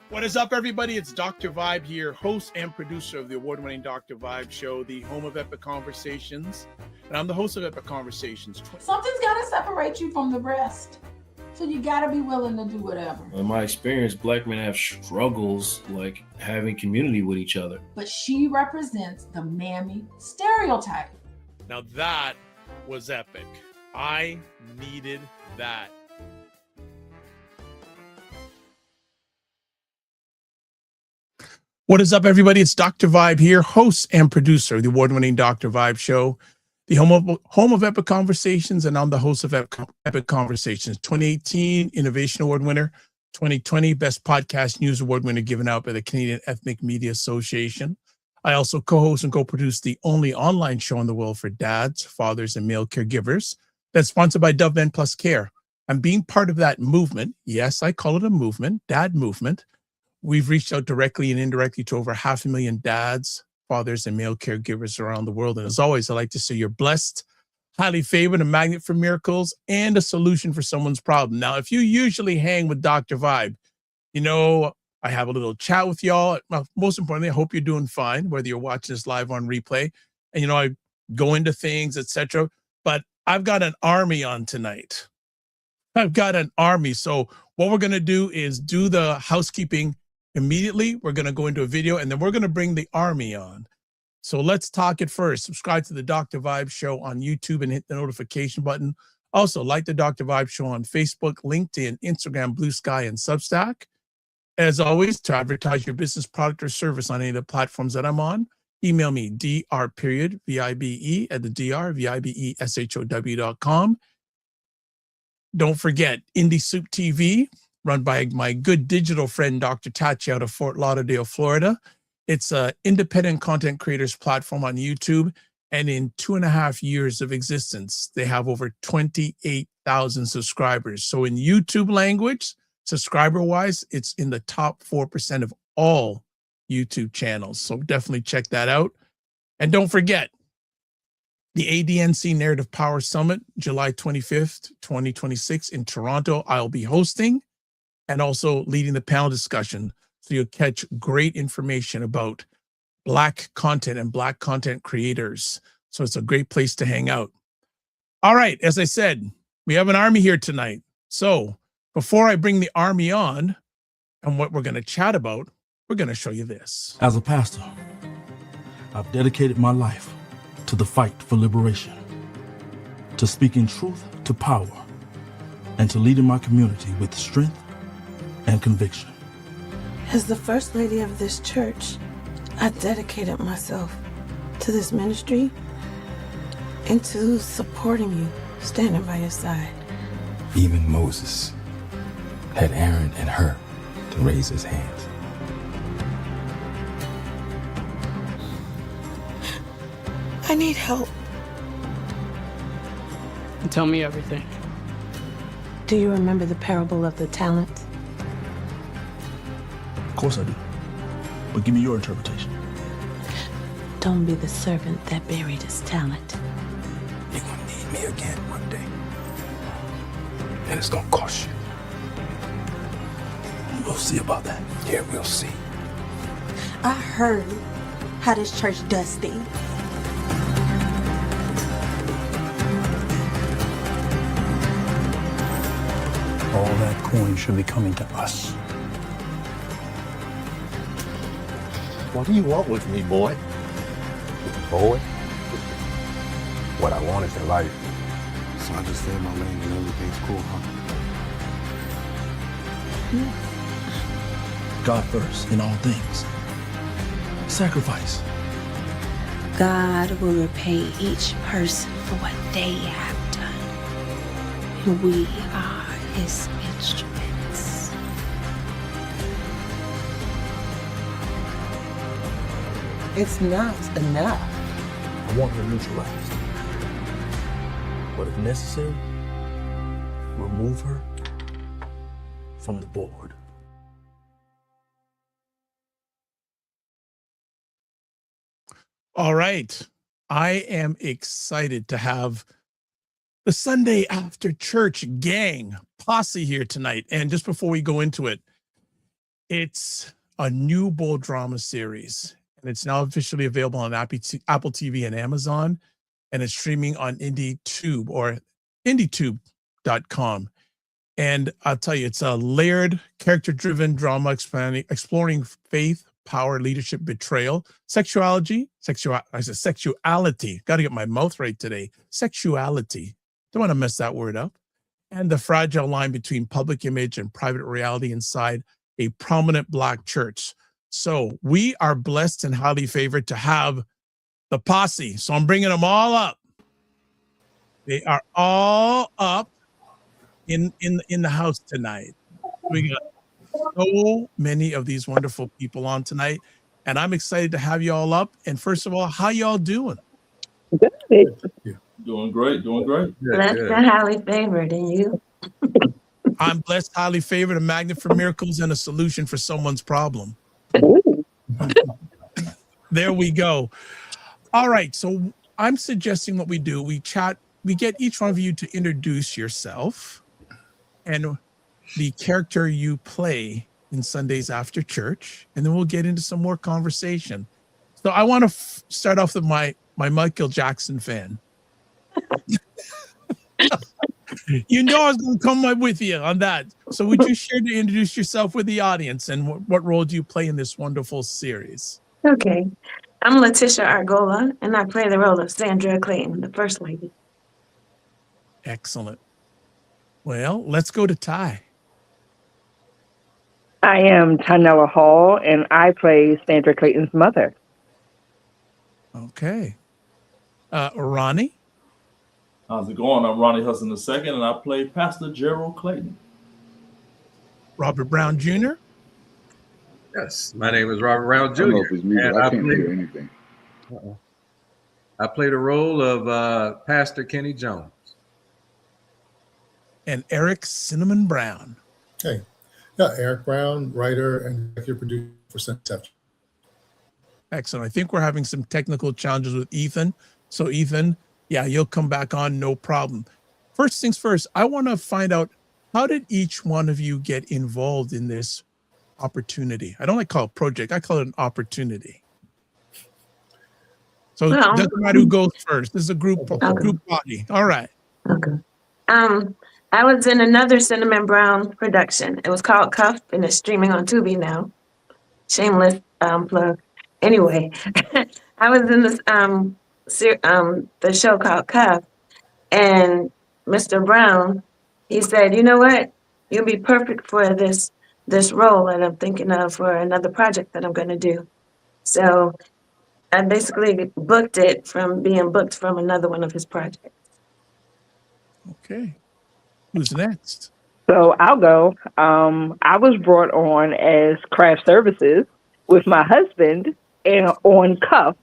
What is up, everybody? It's Dr. Vibe here, host and producer of the award-winning Dr. Vibe show, the home of epic conversations. And I'm the host of Epic Conversations. Something's got to separate you from the rest. So you got to be willing to do whatever. In my experience, Black men have struggles like having community with each other. But she represents the mammy stereotype. Now that was epic. I needed that. What is up, everybody? It's Dr. Vibe here, host and producer of the award-winning Dr. Vibe show, the home of epic conversations, and I'm the host of Epic Conversations. 2018 Innovation Award winner, 2020 Best Podcast News Award winner given out by the Canadian Ethnic Media Association. I also co-host and co-produce the only online show in the world for dads, fathers, and male caregivers that's sponsored by Dove Men Plus Care. I'm being part of that movement. Yes, I call it a movement, dad movement. We've reached out directly and indirectly to over 500,000 dads, fathers, and male caregivers around the world. And as always, I like to say you're blessed, highly favored, a magnet for miracles, and a solution for someone's problem. Now, if you usually hang with Dr. Vibe, you know, I have a little chat with y'all. Well, most importantly, I hope you're doing fine, whether you're watching this live on replay. And, you know, I go into things, etc. But I've got an army on tonight. I've got an army. So what we're going to do is do the housekeeping immediately. We're going to go into a video, and then we're going to bring the army on. So let's talk it first. Subscribe to the Dr. Vibe show on YouTube and hit the notification button. Also, like the Dr. Vibe show on Facebook, LinkedIn, Instagram, Blue Sky, and Substack. As always, to advertise your business, product, or service on any of the platforms that I'm on, email me, dr.vibe at the drvibeshow.com. Don't forget, Indie Soup TV, run by my good digital friend, Dr. Tachi, out of Fort Lauderdale, Florida. It's an independent content creators platform on YouTube. And in 2.5 years of existence, they have over 28,000 subscribers. So in YouTube language, subscriber-wise, it's in the top 4% of all YouTube channels. So definitely check that out. And don't forget, the ADNC Narrative Power Summit, July 25th, 2026 in Toronto, I'll be hosting and also leading the panel discussion. So you'll catch great information about Black content and Black content creators. So it's a great place to hang out. All right, as I said, we have an army here tonight. So before I bring the army on and what we're going to chat about, we're going to show you this. As a pastor, I've dedicated my life to the fight for liberation, to speaking truth to power, and to leading my community with strength and conviction. As the First Lady of this church, I dedicated myself to this ministry and to supporting you, standing by your side. Even Moses had Aaron and her to raise his hands. I need help. Tell me everything. Do you remember the parable of the talents? Of course I do. But give me your interpretation. Don't be the servant that buried his talent. You're gonna need me again one day. And it's gonna cost you. We'll see about that. Yeah, we'll see. I heard how this church does things. All that coin should be coming to us. What do you want with me, boy? Boy, what I want is your life. So I just stay in my lane and everything's cool, huh? God first in all things. Sacrifice. God will repay each person for what they have done. And we are his instruments. It's not enough. I want her neutralized. But if necessary, remove her from the board. All right. I am excited to have the Sunday after church gang posse here tonight. And just before we go into it, It's a new bold drama series, and it's now officially available on Apple TV and Amazon, and it's streaming on IndieTube or IndieTube.com. And I'll tell you, it's a layered, character-driven drama exploring faith, power, leadership, betrayal, sexuality. Got to get my mouth right today. Sexuality. Don't want to mess that word up. And the fragile line between public image and private reality inside a prominent Black church. So we are blessed and highly favored to have the posse. So I'm bringing them all up. They are all up in the house tonight. We got so many of these wonderful people on tonight, and I'm excited to have you all up. And first of all, how y'all doing? Good. Doing great. Blessed and highly favored, and you? I'm blessed, highly favored, a magnet for miracles, and a solution for someone's problem. There we go. All right, so I'm suggesting what we do. We chat. We get each one of you to introduce yourself and the character you play in Sundays After Church, and then we'll get into some more conversation. So I want to start off with my Michael Jackson fan. You know I was going to come up with you on that. So would you share to introduce yourself with the audience, and what role do you play in this wonderful series? Okay. I'm Letitia Argola, and I play the role of Sandra Clayton, the First Lady. Excellent. Well, let's go to Ty. I am Tanella Hall, and I play Sandra Clayton's mother. Okay. Ronnie? How's it going? I'm Ronnie Hudson II, and I play Pastor Gerald Clayton. Robert Brown Jr.? Yes, my name is Robert Brown Jr. I don't know if it's me, but I can't hear anything. I play the role of Pastor Kenny Jones. And Eric Cinnamon Brown. Hey, yeah, Eric Brown, writer and executive producer for Sundays After. Excellent. I think we're having some technical challenges with Ethan. So Ethan, yeah, you'll come back on, no problem. First things first, I want to find out, how did each one of you get involved in this opportunity? I don't like to call it project. I call it an opportunity. So it doesn't matter who goes first. This is a group body. All right. Okay. I was in another Cinnamon Brown production. It was called Cuff, and it's streaming on Tubi now. Shameless plug. Anyway, I was in this the show called Cuff, and Mr. Brown, he said, "You know what? You'll be perfect for this role that I'm thinking of for another project that I'm going to do." So I basically booked it from being booked from another one of his projects. Okay. Who's next? So I'll go. I was brought on as craft services with my husband and on Cuff,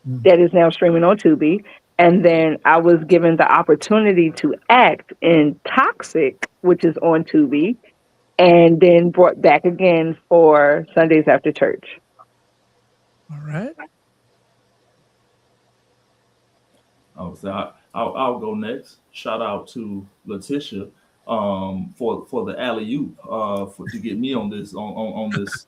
that is now streaming on Tubi. And then I was given the opportunity to act in Toxic, which is on Tubi, and then brought back again for Sundays After Church. All right. So I'll go next. Shout out to Letitia for the alley-oop to get me on this on this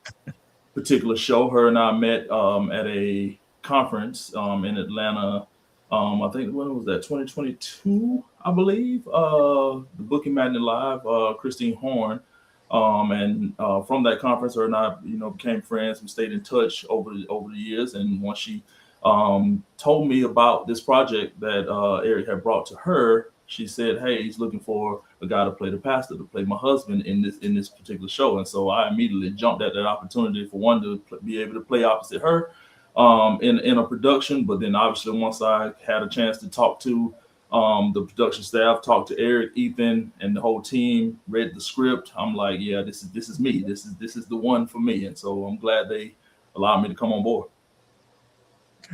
particular show. Her and I met at a conference in Atlanta. I think when was that? 2022, I believe. The Booking Magnet Live, Christine Horn, and from that conference, her and I, became friends. We stayed in touch over the years, and once she told me about this project that Eric had brought to her, she said, "Hey, he's looking for a guy to play the pastor, to play my husband in this particular show." And so I immediately jumped at that opportunity for one to be able to play opposite her in a production. But then obviously once I had a chance to talk to the production staff, talk to Eric, Ethan, and the whole team, read the script, I'm like, yeah, this is me. This is the one for me. And so I'm glad they allowed me to come on board.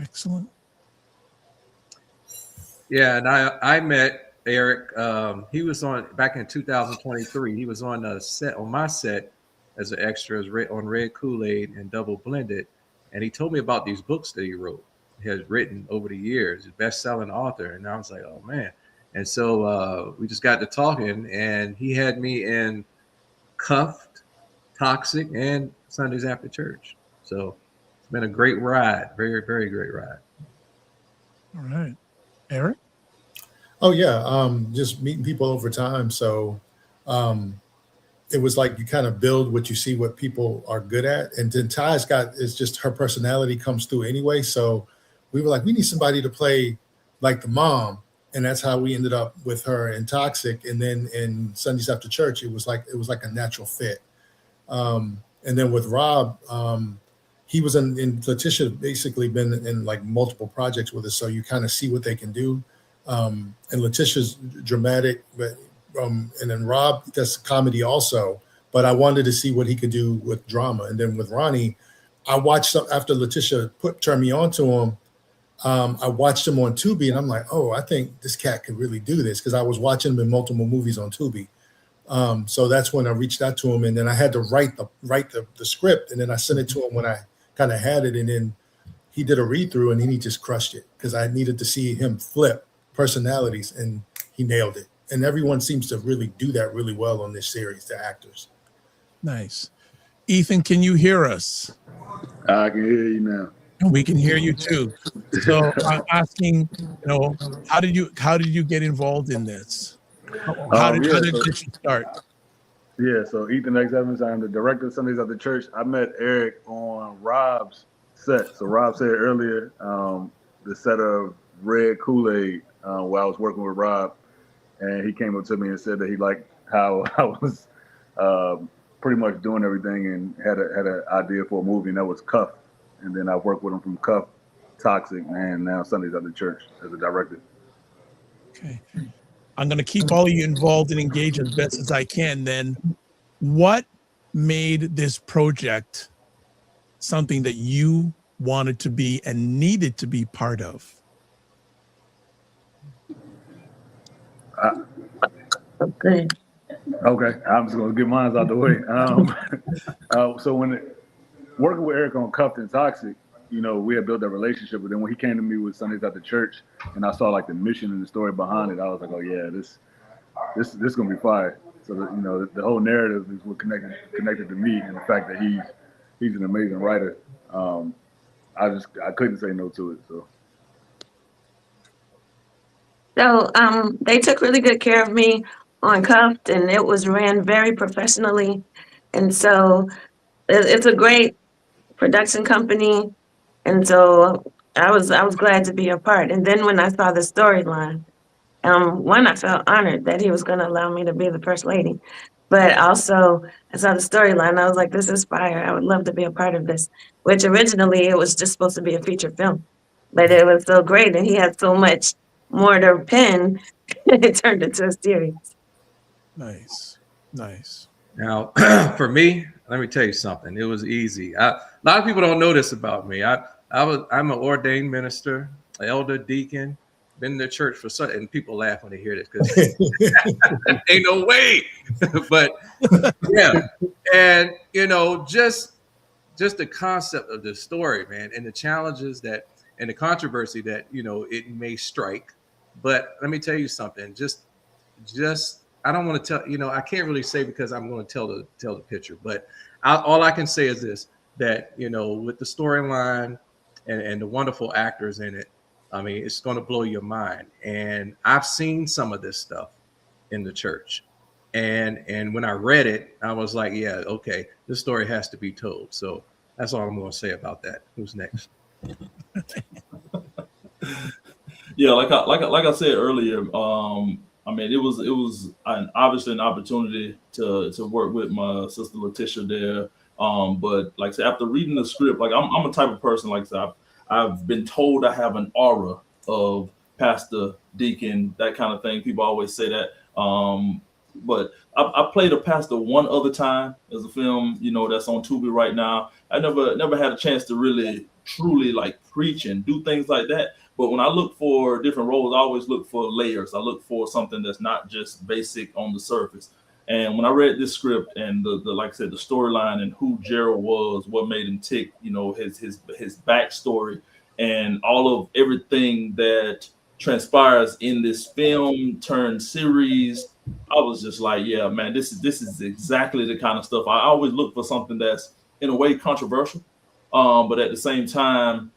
Excellent. Yeah, and I met Eric. He was on back in 2023. He was on my set as an extra on Red Kool-Aid and Double Blended, and he told me about these books that he has written over the years. He's a best-selling author, and I was like, oh man. And so we just got to talking, and he had me in Cuffed, Toxic, and Sundays After Church. So it's been a great ride. Very, very great ride. All right. Eric? Oh yeah, just meeting people over time. So it was like you kind of build what you see, what people are good at. And then Ty's is just her personality comes through anyway. So we were like, we need somebody to play like the mom. And that's how we ended up with her in Toxic. And then in Sundays After Church, it was like a natural fit. And then with Rob, he was in Letitia basically been in like multiple projects with us. So you kind of see what they can do. And Letitia's dramatic, but and then Rob does comedy also. But I wanted to see what he could do with drama. And then with Ronnie, I watched after Letitia turned me on to him. I watched him on Tubi, and I'm like, oh, I think this cat could really do this, because I was watching him in multiple movies on Tubi. So that's when I reached out to him, and then I had to write the script, and then I sent it to him when I kind of had it, and then he did a read through, and then he just crushed it, because I needed to see him flip personalities, and he nailed it. And everyone seems to really do that really well on this series, the actors. Nice. Ethan, can you hear us? I can hear you now. We can hear you too. So I'm asking, how did you get involved in this? How did this start? Yeah, so Ethan X. Evans, I'm the director of Sundays After Church. I met Eric on Rob's set. So Rob said earlier, the set of Red Kool-Aid, where I was working with Rob, and he came up to me and said that he liked how I was pretty much doing everything, and had an idea for a movie, and that was Cuff. And then I worked with him from Cuff, Toxic, and now Sundays After Church as a director. Okay. I'm going to keep all of you involved and engaged as best as I can. Then what made this project something that you wanted to be and needed to be part of? Okay. Okay, I'm just going to get mine out the way. So working with Eric on Cuffed and Toxic, we had built that relationship. But then when he came to me with Sundays After Church, and I saw like the mission and the story behind it, I was like, oh yeah, this gonna be fire. So the whole narrative is what connected to me, and the fact that he's an amazing writer. I couldn't say no to it. So they took really good care of me on Cuffed, and it was ran very professionally. And so it's a great production company. And so I was glad to be a part. And then when I saw the storyline, I felt honored that he was going to allow me to be the first lady. But also, I saw the storyline. I was like, this is fire. I would love to be a part of this, which originally it was just supposed to be a feature film. But it was so great, and he had so much more to pen, it turned into a series. Nice. Now, for me, let me tell you something. It was easy. A lot of people don't know this about me. I'm an ordained minister, an elder, deacon, been in the church for something. And people laugh when they hear this because ain't no way. But yeah, and just the concept of the story, man, and the challenges and the controversy that it may strike. But let me tell you something. Just I don't want to tell. I can't really say because I'm going to tell the picture. But all I can say is this: that with the storyline and the wonderful actors in it, I mean, it's going to blow your mind. And I've seen some of this stuff in the church, and when I read it, I was like, yeah, okay, this story has to be told. So that's all I'm going to say about that. Who's next? Yeah, like I said earlier, I mean, it was obviously an opportunity to work with my sister Letitia there. But like I said, after reading the script, like I'm a type of person, like I said, I've been told I have an aura of pastor, deacon, that kind of thing. People always say that. But I played a pastor one other time as a film, that's on Tubi right now. I never had a chance to really truly like preach and do things like that. But when I look for different roles, I always look for layers. I look for something that's not just basic on the surface. And when I read this script and the like I said, the storyline and who Gerald was, what made him tick, his backstory and all of everything that transpires in this film turned series, I was just like, yeah, man, this is exactly the kind of stuff. I always look for something that's in a way controversial, but at the same time,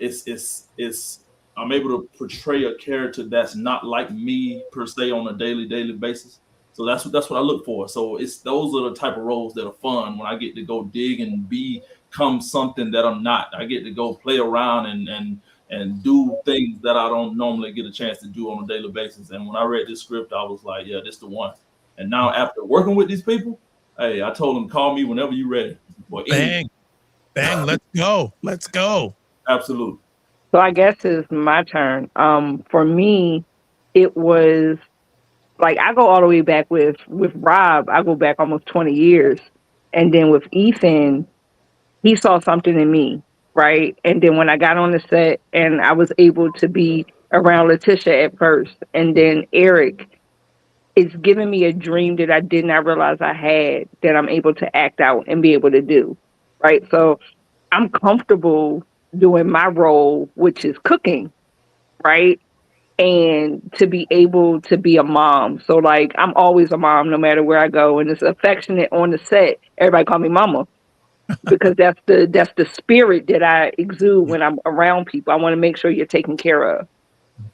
it's I'm able to portray a character that's not like me per se on a daily basis. So that's what I look for. So it's those are the type of roles that are fun when I get to go dig and become something that I'm not. I get to go play around and do things that I don't normally get a chance to do on a daily basis. And when I read this script, I was like, yeah, this the one. And now after working with these people, hey, I told them, call me whenever you're ready. Bang, let's go. Let's go. Absolutely. So I guess it's my turn. For me, it was like I go all the way back with Rob. I go back almost 20 years. And then with Ethan, he saw something in me, right? And then when I got on the set and I was able to be around Letitia at first, and then Eric, it's given me a dream that I did not realize I had that I'm able to act out and be able to do, right? So I'm comfortable doing my role, which is cooking, right? And to be able to be a mom. So like, I'm always a mom no matter where I go. And it's affectionate on the set. Everybody call me mama because that's the spirit that I exude when I'm around people. I want to make sure you're taken care of.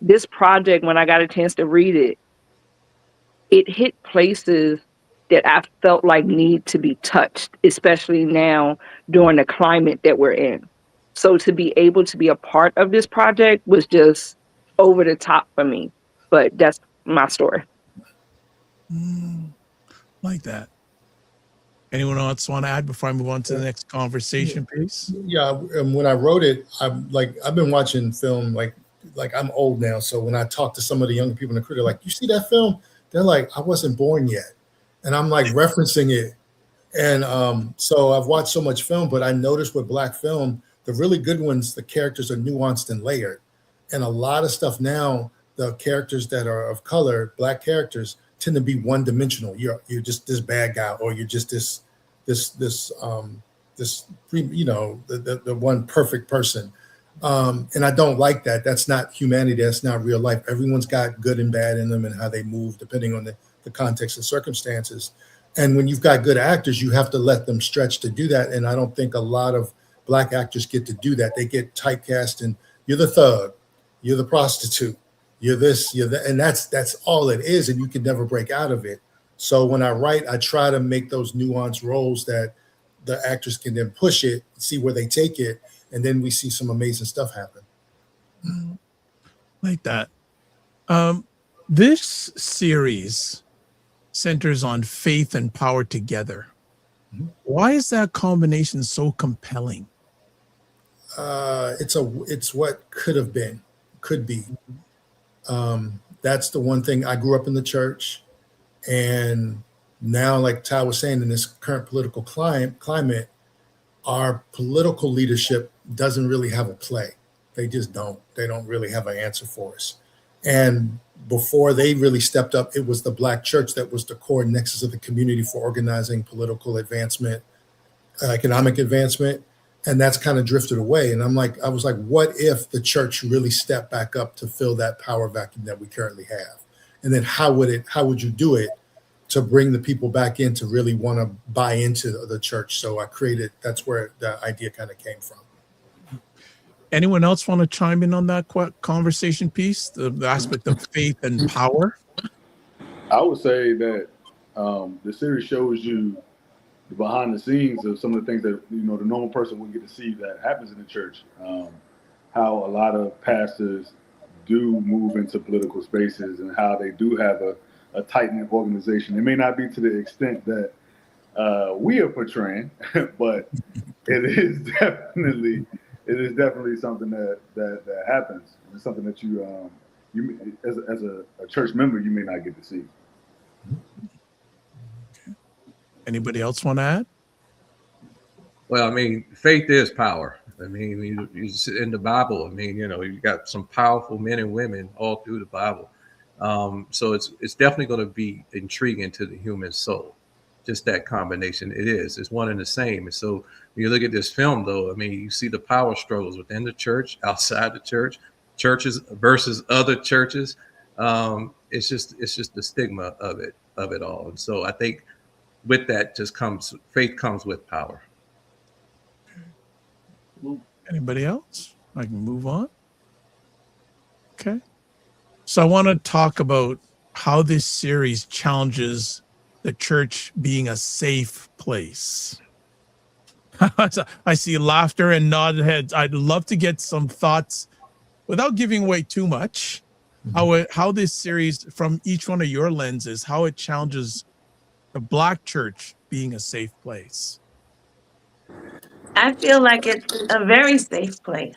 This project, when I got a chance to read it, it hit places that I felt like need to be touched, especially now during the climate that we're in. So to be able to be a part of this project was just over the top for me. But that's my story. Like that. Anyone else want to add before I move on to the next conversation, please? Yeah, when I wrote it, I've been watching film like I'm old now. So when I talk to some of the young people in the crew, they're like, "You see that film?" They're like, "I wasn't born yet," and I'm like referencing it. And so I've watched so much film, but I noticed with Black film, the really good ones, the characters are nuanced and layered. And a lot of stuff now, the characters that are of color, Black characters, tend to be one-dimensional. You're just this bad guy, or you're just this the one perfect person. And I don't like that. That's not humanity. That's not real life. Everyone's got good and bad in them and how they move depending on the context and circumstances. And when you've got good actors, you have to let them stretch to do that. And I don't think a lot of Black actors get to do that. They get typecast and you're the thug, you're the prostitute, you're this, you're that. And that's all it is. And you can never break out of it. So when I write, I try to make those nuanced roles that the actors can then push it, see where they take it. And then we see some amazing stuff happen. Like that. This series centers on faith and power together. Why is that combination so compelling? It's what could have been, could be. That's the one thing. I grew up in the church, and now, like Ty was saying, in this current political climate, our political leadership doesn't really have a play. They just don't. They don't really have an answer for us. And before they really stepped up, it was the Black church that was the core nexus of the community for organizing political advancement, economic advancement. And that's kind of drifted away. And I was like, what if the church really stepped back up to fill that power vacuum that we currently have? And then how would you do it to bring the people back in to really want to buy into the church? So I created, that's where the idea kind of came from. Anyone else want to chime in on that conversation piece, the aspect of faith and power? I would say that the series shows you the behind the scenes of some of the things that the normal person wouldn't get to see that happens in the church. How a lot of pastors do move into political spaces and how they do have a tight-knit organization. It may not be to the extent that we are portraying, but it is definitely something that happens. It's something that you as a church member, you may not get to see. Anybody else want to add? Well, I mean, faith is power. I mean, you in the Bible, I mean, you got some powerful men and women all through the Bible. So it's definitely going to be intriguing to the human soul. Just that combination. It's one and the same. And so when you look at this film, though, I mean, you see the power struggles within the church, outside the church, churches versus other churches. it's just the stigma of it all. And so I think with that just comes faith comes with power. Anybody else? I can move on. Okay. So I want to talk about how this series challenges the church being a safe place. I see laughter and nodded heads. I'd love to get some thoughts without giving away too much. How this series, from each one of your lenses, how it challenges the Black church being a safe place. I feel like it's a very safe place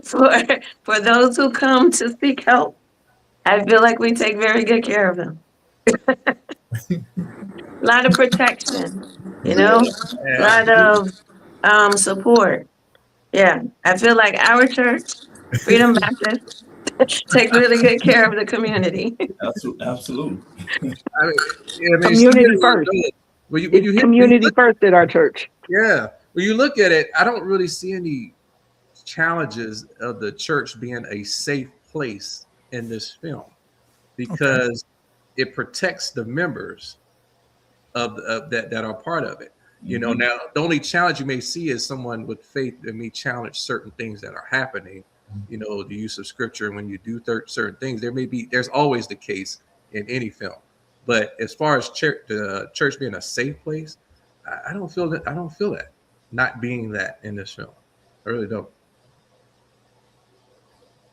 for those who come to seek help. I feel like we take very good care of them. A lot of protection, a lot of support. Yeah, I feel like our church, Freedom Baptist, takes really good care of the community. Absolutely. Community first. Community first at our church. Yeah. When you look at it, I don't really see any challenges of the church being a safe place in this film, because it protects the members of that are part of it. Now the only challenge you may see is someone with faith that may challenge certain things that are happening. The use of scripture, when you do certain things, there's always the case in any film. But as far as the church being a safe place, I don't feel that not being that in this film. I really don't.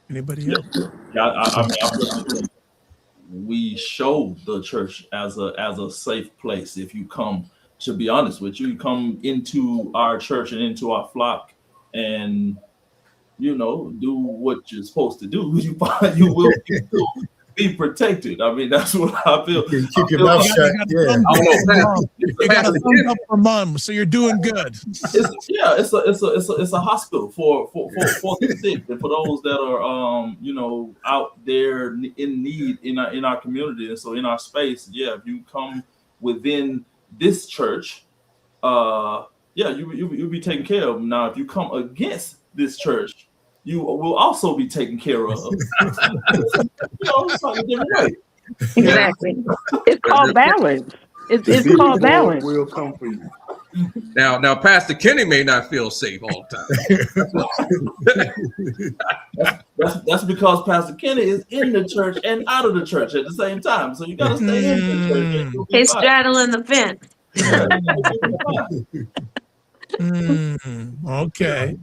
Anybody else? Yeah, I mean, we show the church as a safe place. If you come, to be honest with you, you come into our church and into our flock, and do what you're supposed to do. You will be protected. I mean, that's what I feel. Keep your mouth shut. You got a thumbs up for mom, so you're doing good. It's a hospital for the sick and for those that are out there in need in our community. And so in our space, if you come within this church, you'll be taken care of. Now, if you come against this church, you will also be taken care of. It's like a different way. Exactly. It's called balance. It's called balance. We'll come for you. Now, Pastor Kenny may not feel safe all the time. That's because Pastor Kenny is in the church and out of the church at the same time. So you got to stay in the church. He's straddling the fence. Okay.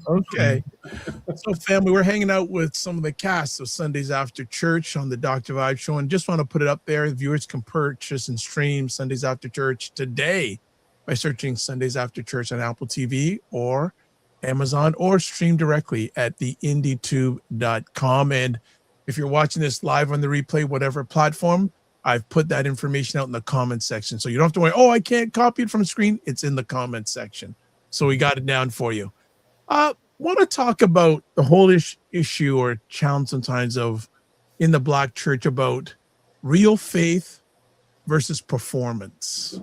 So, family, we're hanging out with some of the cast of Sundays After Church on the Dr. Vibe Show, and just want to put it up there. Viewers can purchase and stream Sundays After Church today by searching Sundays After Church on Apple TV or Amazon, or stream directly at theinditube.com. And if you're watching this live on the replay, whatever platform, I've put that information out in the comment section. So you don't have to worry, I can't copy it from the screen. It's in the comment section. So we got it down for you. Want to talk about the whole issue or challenge sometimes of in the Black church about real faith versus performance.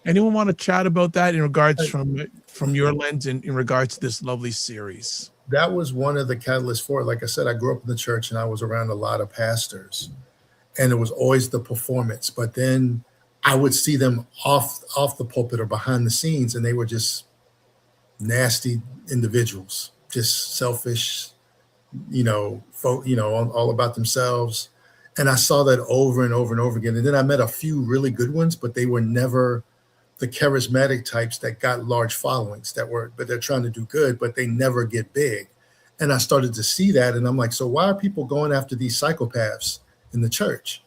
Anyone want to chat about that in regards from your lens in regards to this lovely series? That was one of the catalysts for it. Like I said, I grew up in the church and I was around a lot of pastors, and it was always the performance. But then I would see them off the pulpit or behind the scenes, and they were just nasty individuals, just selfish, all about themselves. And I saw that over and over and over again. And then I met a few really good ones, but they were never the charismatic types that got large followings but they're trying to do good, but they never get big. And I started to see that. And I'm like, so why are people going after these psychopaths in the church?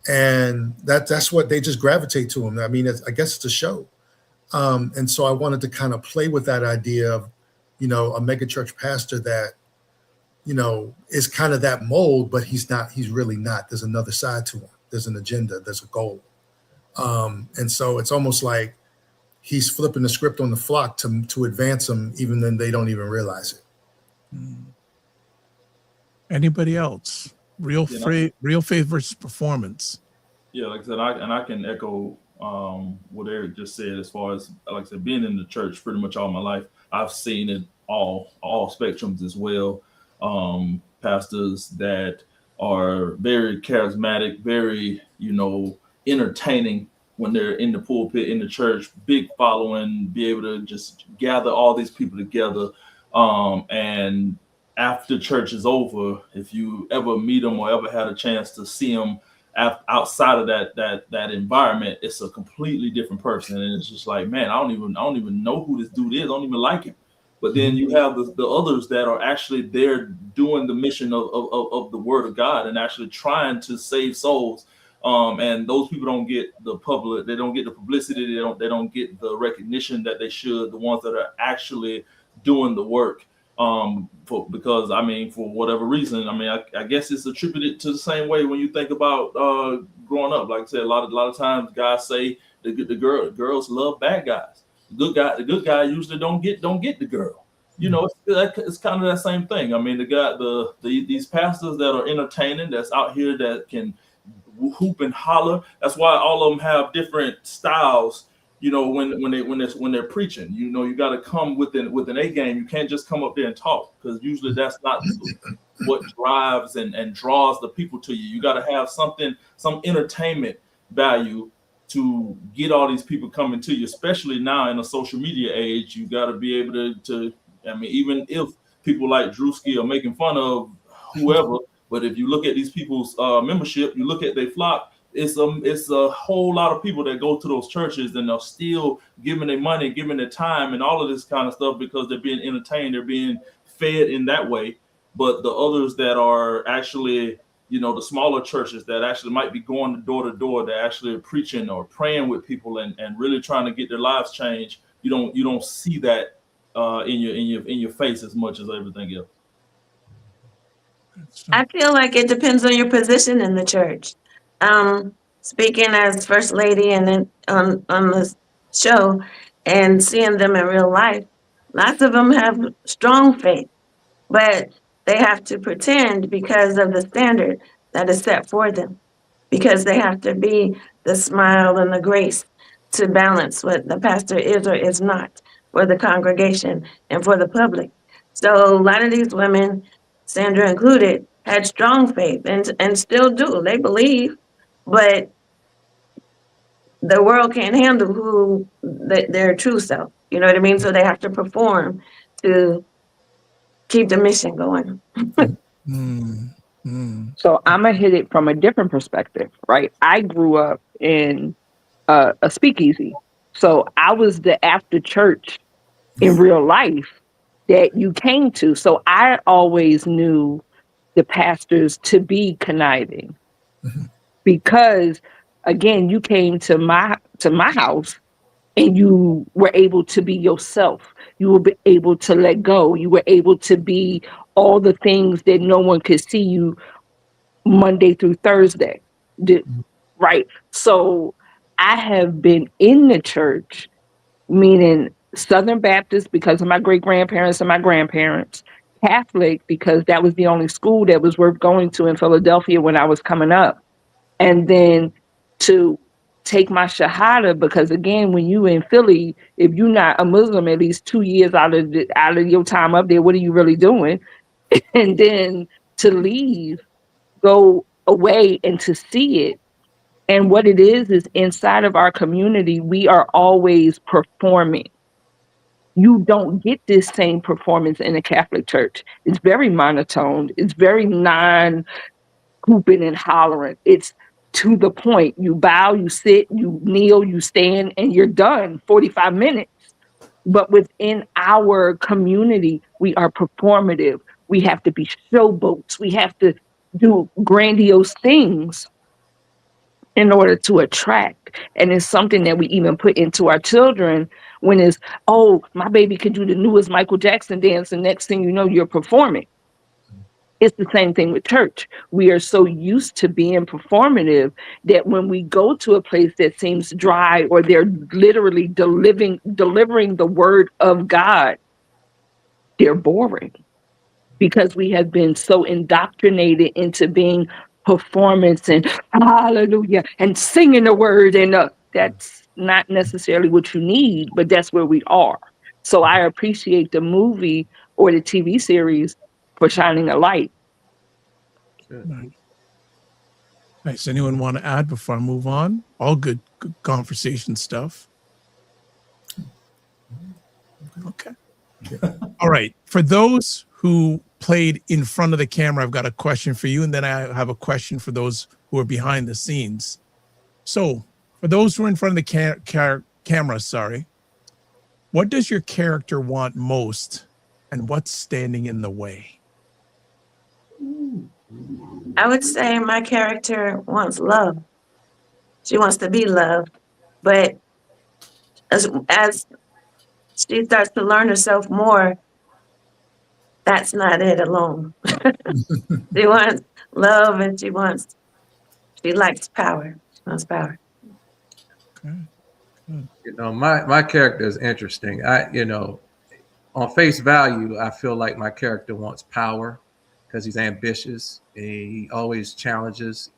And that's what they just gravitate to them. I mean, I guess it's a show. And so I wanted to kind of play with that idea of, a mega church pastor that, is kind of that mold, but he's really not. There's another side to him. There's an agenda, there's a goal. And so it's almost like he's flipping the script on the flock to advance them, even then they don't even realize it. Anybody else? Real faith versus performance. Yeah, like I said, I can echo what Eric just said. As far as, like I said, being in the church pretty much all my life, I've seen it all spectrums as well. pastors that are very charismatic, very, entertaining when they're in the pulpit, in the church, big following, be able to just gather all these people together. And after church is over, if you ever meet them or ever had a chance to see them outside of that environment, it's a completely different person. And it's just like, man, I don't even know who this dude is. I don't even like him. But then you have the others that are actually there doing the mission of the word of God and actually trying to save souls. And those people don't get the publicity, they don't get the recognition that they should, the ones that are actually doing the work. Because for whatever reason, I guess it's attributed to the same way when you think about growing up. Like I said, a lot of times guys say the girls love bad guys. The good guy usually don't get the girl. It's kind of that same thing. These pastors that are entertaining, that's out here, that can hoop and holler. That's why all of them have different styles. When they're preaching, you got to come with an A game. You can't just come up there and talk, because usually that's not what drives and draws the people to you. You got to have some entertainment value to get all these people coming to you, especially now in a social media age. You got to be able to even if people like Drewski are making fun of whoever, but if you look at these people's membership, you look at their flock, it's a whole lot of people that go to those churches and they're still giving their money, giving their time and all of this kind of stuff, because they're being entertained, they're being fed in that way. But the others that are actually, the smaller churches that actually might be going door to door, that actually are preaching or praying with people and really trying to get their lives changed, you don't see that in your face as much as everything else. I feel like it depends on your position in the church. Speaking as first lady and then on the show and seeing them in real life, lots of them have strong faith, but they have to pretend because of the standard that is set for them, because they have to be the smile and the grace to balance what the pastor is or is not for the congregation and for the public. So a lot of these women, Sandra included, had strong faith and still do. They believe, but the world can't handle their true self. You know what I mean? So they have to perform to keep the mission going. So I'm going to hit it from a different perspective, right? I grew up in a speakeasy. So I was the after church in real life that you came to. So I always knew the pastors to be conniving, because again, you came to my house and you were able to be yourself. You were able to let go. You were able to be all the things that no one could see you Monday through Thursday. Right. So I have been in the church, meaning Southern Baptist because of my great grandparents and my grandparents, Catholic because that was the only school that was worth going to in Philadelphia when I was coming up. And then to take my Shahada, because again, when you in Philly, if you're not a Muslim at least 2 years out of your time up there, what are you really doing? And then to leave, go away and to see it. And what it is inside of our community, we are always performing. You don't get this same performance in a Catholic church. It's very monotone. It's very non-hooping and hollering. It's to the point. You bow, you sit, you kneel, you stand, and you're done. 45 minutes. But within our community, we are performative. We have to be showboats. We have to do grandiose things in order to attract. And it's something that we even put into our children when it's, oh, my baby can do the newest Michael Jackson dance, and next thing you know, you're performing. It's the same thing with church. We are so used to being performative that when we go to a place that seems dry, or they're literally delivering the word of God, they're boring, because we have been so indoctrinated into being performance and hallelujah and singing the word, and that's not necessarily what you need, but that's where we are. So I appreciate the movie or the TV series for shining a light Nice. Anyone want to add before I move on? All good conversation stuff. Okay. All right. For those who played in front of the camera, I've got a question for you, and then I have a question for those who are behind the scenes. So, for those who are in front of the camera, sorry, what does your character want most, and what's standing in the way? I would say my character wants love. She wants to be loved, but as she starts to learn herself more, that's not it alone. She wants love, and she likes power. She wants power. You know, my character is interesting. On face value, I feel like my character wants power because he's ambitious. And he always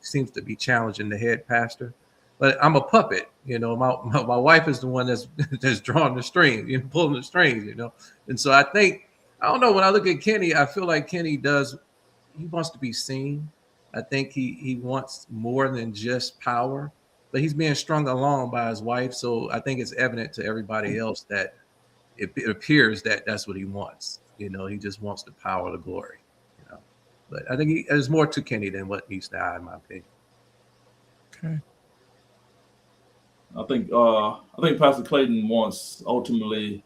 seems to be challenging the head pastor. But I'm a puppet. You know, my wife is the one that's drawing the strings, pulling the strings. And so I don't know. When I look at Kenny, I feel like Kenny he wants to be seen. I think he wants more than just power, but he's being strung along by his wife. So I think it's evident to everybody else that it appears that that's what he wants. He just wants the power, the glory. But I think there's more to Kenny than what meets the eye, in my opinion. Okay. I think Pastor Clayton wants ultimately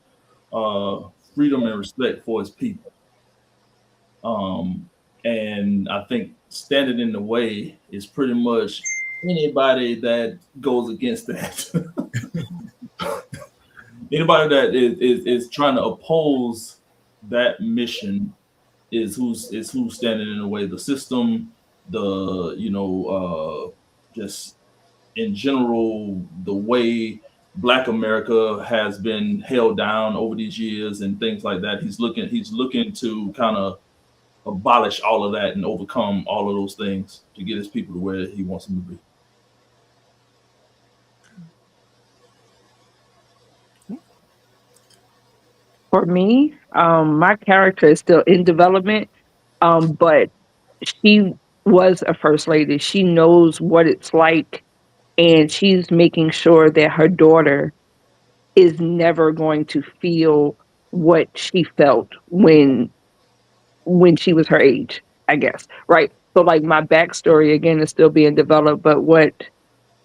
freedom and respect for his people. And I think standing in the way is pretty much anybody that goes against that. Anybody that is trying to oppose that mission is who's standing in the way. The system, just in general, the way Black America has been held down over these years and things like that. He's looking to kind of abolish all of that and overcome all of those things to get his people to where he wants them to be. For me, my character is still in development, but she was a first lady. She knows what it's like, and she's making sure that her daughter is never going to feel what she felt when she was her age, I guess, right? So like my backstory, again, is still being developed, but what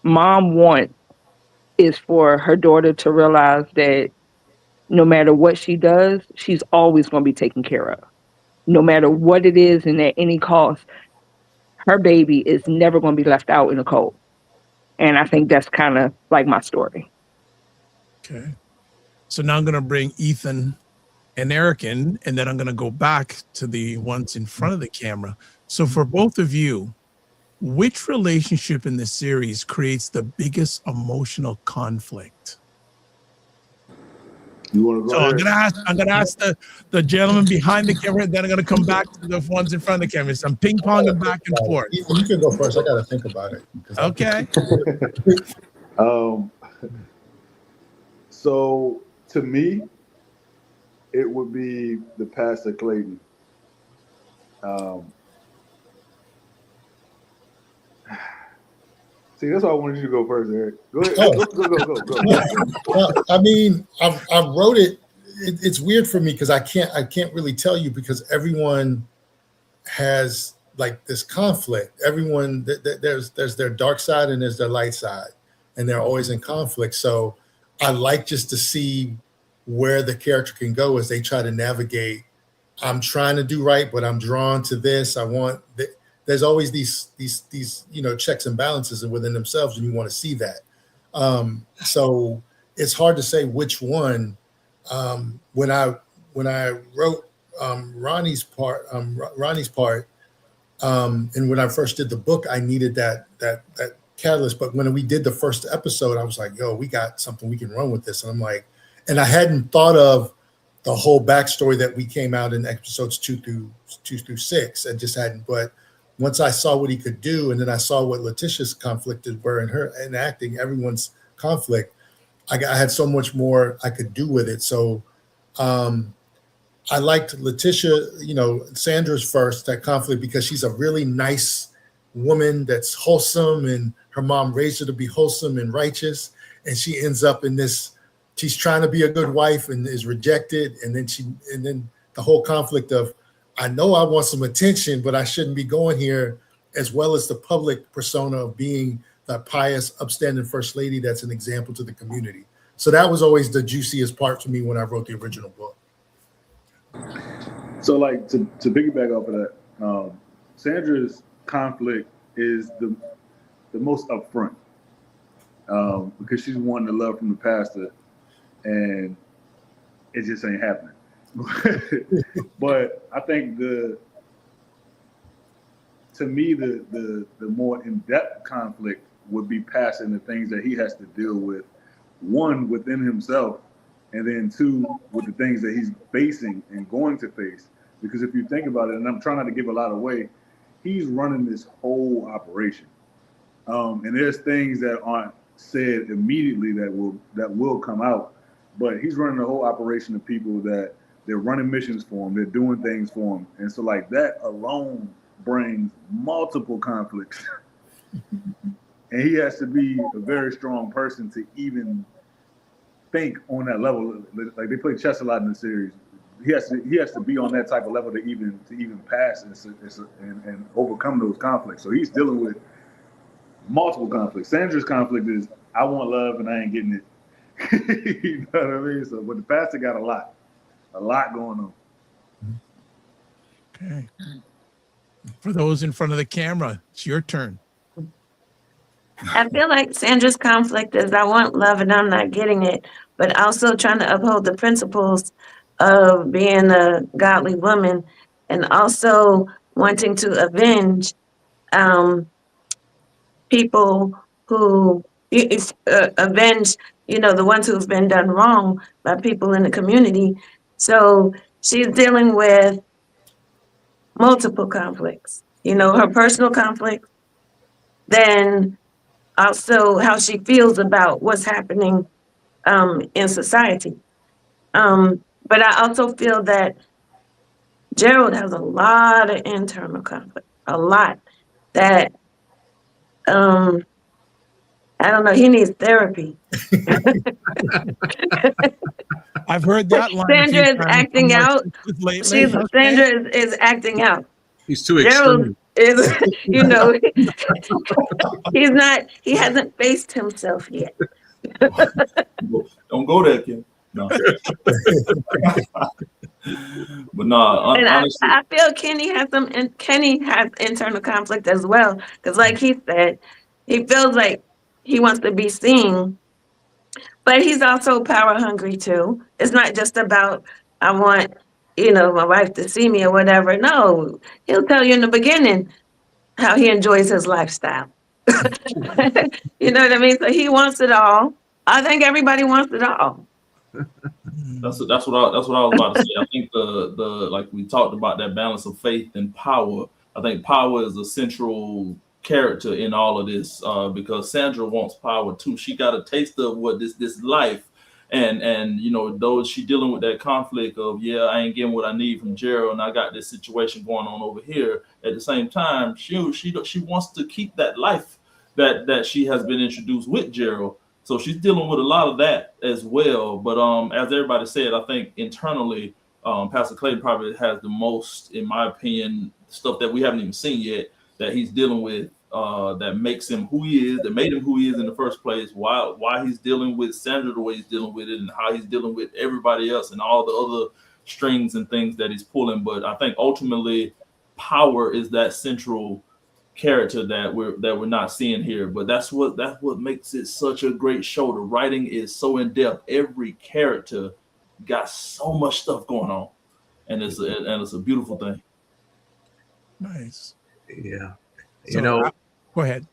mom wants is for her daughter to realize that no matter what she does, she's always going to be taken care of. No matter what it is and at any cost, her baby is never going to be left out in the cold. And I think that's kind of like my story. Okay. So now I'm going to bring Ethan and Eric in, and then I'm going to go back to the ones in front of the camera. So for both of you, which relationship in this series creates the biggest emotional conflict? You want to go? So I'm gonna ask the gentleman behind the camera, then I'm gonna come back to the ones in front of the camera. So I'm ping-ponging back and forth. You can go first. I gotta think about it. Okay. So to me, it would be the Pastor Clayton. See, that's why I wanted you to go first, Eric. Go ahead. Go. Well, I mean, I wrote it. It's weird for me because I can't really tell you because everyone has like this conflict. Everyone there's their dark side and there's their light side, and they're always in conflict. So I like just to see where the character can go as they try to navigate. I'm trying to do right, but I'm drawn to this. There's always these checks and balances within themselves, and you want to see that. So it's hard to say which one. When I wrote Ronnie's part, and when I first did the book, I needed that catalyst. But when we did the first episode, I was like, "Yo, we got something we can run with this." And I'm like, and I hadn't thought of the whole backstory that we came out in episodes 2 through 6, and just hadn't. But once I saw what he could do, and then I saw what Letitia's conflicted were in acting, everyone's conflict, I had so much more I could do with it. So I I liked Letitia, Sandra's first, that conflict, because she's a really nice woman that's wholesome, and her mom raised her to be wholesome and righteous. And she ends up in this, she's trying to be a good wife and is rejected. And then the whole conflict of, I know I want some attention, but I shouldn't be going here, as well as the public persona of being that pious, upstanding first lady that's an example to the community. So that was always the juiciest part for me when I wrote the original book. So, like, to piggyback off of that, Sandra's conflict is the most upfront, because she's wanting the love from the pastor, and it just ain't happening. But I think to me, the more in-depth conflict would be passing the things that he has to deal with, one, within himself, and then two, with the things that he's facing and going to face. Because if you think about it, and I'm trying not to give a lot away, he's running this whole operation. And there's things that aren't said immediately that will come out, but he's running the whole operation of people that they're running missions for him, they're doing things for him. And so, like, that alone brings multiple conflicts. And he has to be a very strong person to even think on that level. Like, they play chess a lot in the series. He has to be on that type of level to even pass and overcome those conflicts. So he's dealing with multiple conflicts. Sandra's conflict is, I want love and I ain't getting it. You know what I mean? So, but the pastor got a lot going on. Okay. For those in front of the camera, it's your turn. I feel like Sandra's conflict is, I want love and I'm not getting it, but also trying to uphold the principles of being a godly woman, and also wanting to avenge people who avenge, the ones who've been done wrong by people in the community. So she's dealing with multiple conflicts, her personal conflict, then also how she feels about what's happening in society. But I also feel that Gerald has a lot of internal conflict, a lot that, I don't know, he needs therapy. I've heard that line. Sandra is acting out. Sandra is acting out. He's too Gerald extreme. is, he hasn't faced himself yet. Don't go there, Kim. No. But no, honestly, I feel Kenny has internal conflict as well, because like he said, he feels like he wants to be seen, but he's also power hungry too. It's not just about, I want, my wife to see me or whatever. No, he'll tell you in the beginning how he enjoys his lifestyle. You know what I mean? So he wants it all. I think everybody wants it all. That's what I was about to say. I think the like we talked about, that balance of faith and power. I think power is a central character in all of this, because Sandra wants power too. She got a taste of what this life, and though she dealing with that conflict of, I ain't getting what I need from Gerald, and I got this situation going on over here. At the same time, she wants to keep that life that she has been introduced with Gerald. So she's dealing with a lot of that as well. But as everybody said, I think internally, Pastor Clayton probably has the most, in my opinion, stuff that we haven't even seen yet that he's dealing with, that makes him who he is, that made him who he is in the first place, why he's dealing with Sandra the way he's dealing with it, and how he's dealing with everybody else and all the other strings and things that he's pulling. But I think ultimately power is that central character that we're not seeing here. But that's what makes it such a great show. The writing is so in depth. Every character got so much stuff going on, and it's a beautiful thing. Nice. Yeah. So, go ahead.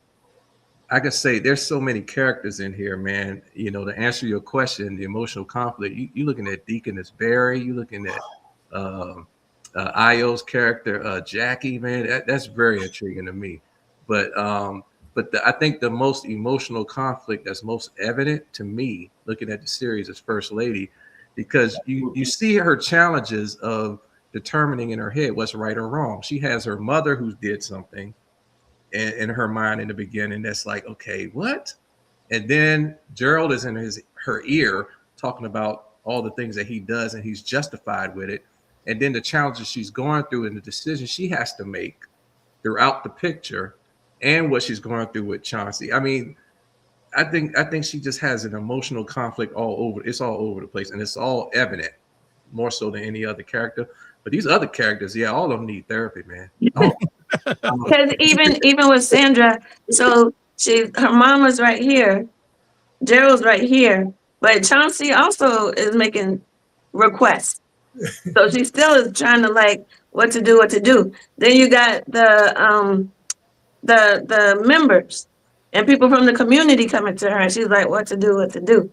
I could say there's so many characters in here, man. To answer your question, the emotional conflict, you looking at Deaconess Barry, you looking at Io's character, Jackie, man, that's very intriguing to me. But I think the most emotional conflict that's most evident to me, looking at the series as First Lady, because you see her challenges of determining in her head what's right or wrong. She has her mother who did something in her mind in the beginning that's like, okay, what? And then Gerald is in her ear talking about all the things that he does, and he's justified with it. And then the challenges she's going through and the decisions she has to make throughout the picture, and what she's going through with Chauncey. I mean, I think she just has an emotional conflict all over. It's all over the place, and it's all evident, more so than any other character. But these other characters, yeah, all of them need therapy, man. Because even with Sandra, so her mom was right here, Gerald's right here, but Chauncey also is making requests. So she still is trying to like what to do. Then you got the members and people from the community coming to her, and she's like, what to do.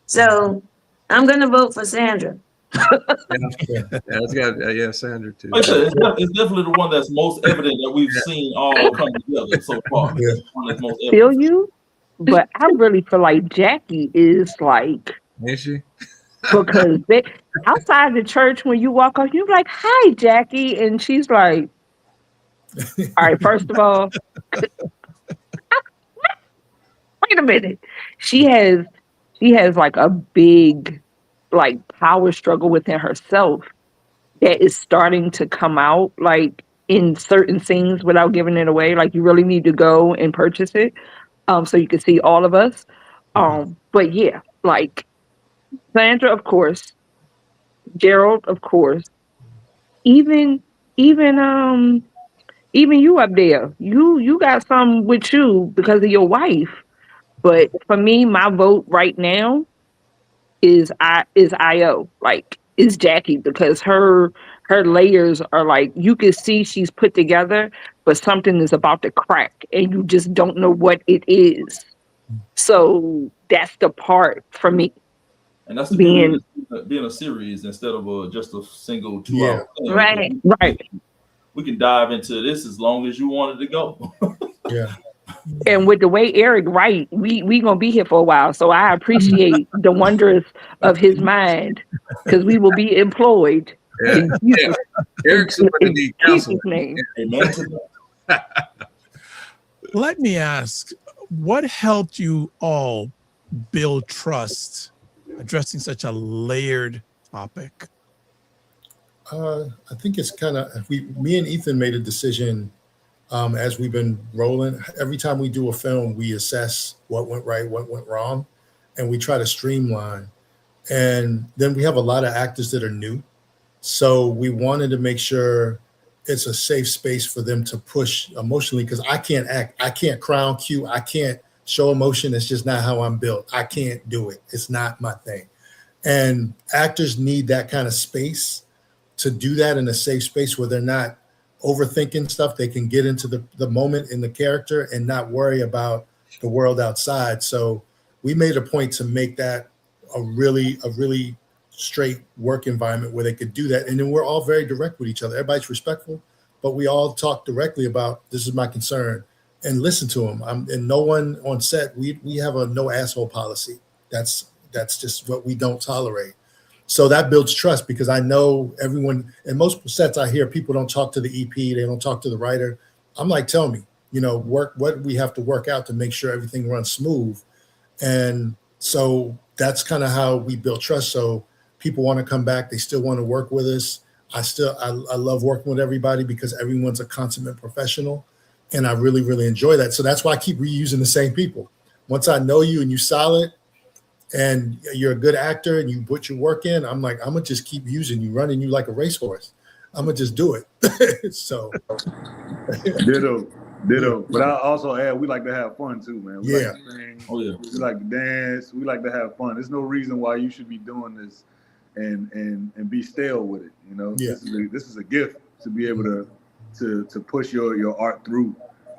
So I'm gonna vote for Sandra. Yeah, Sandra too. Like I said, it's definitely the one that's most evident that we've seen all come together so far. Yeah. It's the one that's most Feel evident. you? But I really feel like Jackie is like, is she? Because outside the church, when you walk up, you're like, "Hi, Jackie," and she's like, "All right, first of all, wait a minute." She has like a big like power struggle within herself that is starting to come out like in certain scenes without giving it away. Like you really need to go and purchase it so you can see all of us. But yeah, like Sandra, of course, Gerald, of course, even you up there, you got some with you because of your wife. But for me, my vote right now is IO, like is Jackie, because her layers are like, you can see she's put together, but something is about to crack and you just don't know what it is. So that's the part for me. And that's the being a series instead of just a single 2 hour thing. Right. We can dive into this as long as you wanted to go. Yeah. And with the way Eric write, we gonna be here for a while. So I appreciate the wonders of his mind, because we will be employed. Yeah. Eric's in Jesus' name. Let me ask, what helped you all build trust addressing such a layered topic? I think it's kind of, me and Ethan made a decision as we've been rolling. Every time we do a film, we assess what went right, what went wrong, and we try to streamline. And then we have a lot of actors that are new. So we wanted to make sure it's a safe space for them to push emotionally, because I can't act. I can't crown cue. I can't show emotion. It's just not how I'm built. I can't do it. It's not my thing. And actors need that kind of space to do that in a safe space where they're not overthinking stuff. They can get into the moment in the character and not worry about the world outside. So we made a point to make that a really straight work environment where they could do that. And then we're all very direct with each other. Everybody's respectful, but we all talk directly about, this is my concern, and listen to them. And no one on set, we have a no asshole policy. That's just what we don't tolerate. So that builds trust, because I know everyone, in most sets I hear people don't talk to the EP, they don't talk to the writer. I'm like, tell me, work what we have to work out to make sure everything runs smooth. And so that's kind of how we build trust. So people want to come back. They still want to work with us. I love working with everybody because everyone's a consummate professional. And I really, really enjoy that. So that's why I keep reusing the same people. Once I know you and you're solid and you're a good actor and you put your work in, I'm like, I'm going to just keep using you, running you like a racehorse. I'm going to just do it. So. Ditto. But I also add, we like to have fun too, man. We Yeah. like to sing, Oh, yeah. we like to dance. We like to have fun. There's no reason why you should be doing this and be stale with it. Yeah. This is a gift to be able to push your art through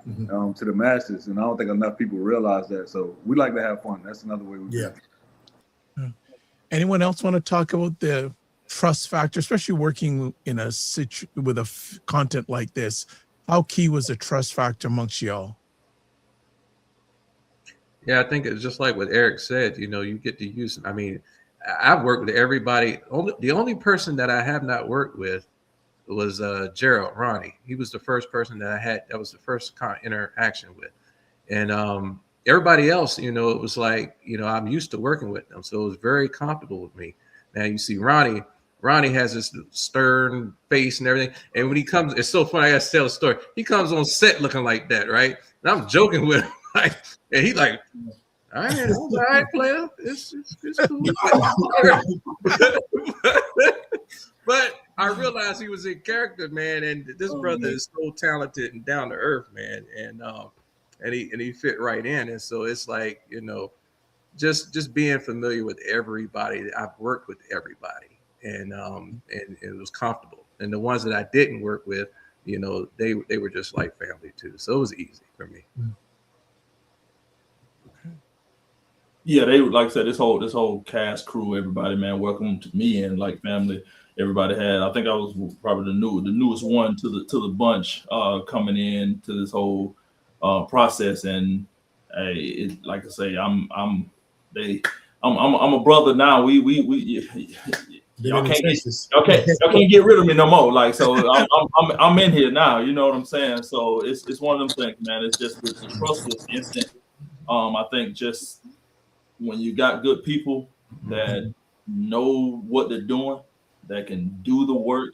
to the masses. And I don't think enough people realize that. So we like to have fun. That's another way we do it. Anyone else want to talk about the trust factor, especially working in with content like this? How key was the trust factor amongst y'all? Yeah, I think it's just like what Eric said, you get to use, I've worked with everybody. The only person that I have not worked with was Gerald, Ronnie. He was the first person that I had. That was the first interaction with, and everybody else, it was like, I'm used to working with them, so it was very comfortable with me. Now you see Ronnie has this stern face and everything, and when he comes, it's so funny. I gotta tell a story. He comes on set looking like that, right? And I'm joking with him, like, and he's like, all right, player, it's cool. But I realized he was in character, man, and this brother is so talented and down to earth, man, and he fit right in. And so it's like, just being familiar with everybody. I've worked with everybody, and it was comfortable. And the ones that I didn't work with, they were just like family too. So it was easy for me. Yeah, they, like I said, this whole cast crew, everybody, man, welcome to me and like family. Everybody had. I think I was probably the newest one to the bunch coming in to this whole process. And like I say, I'm a brother now. Y'all can't get rid of me no more. Like, so I'm in here now. You know what I'm saying? So it's one of them things, man. It's just the trust is instant. I think just when you got good people that know what they're doing, that can do the work,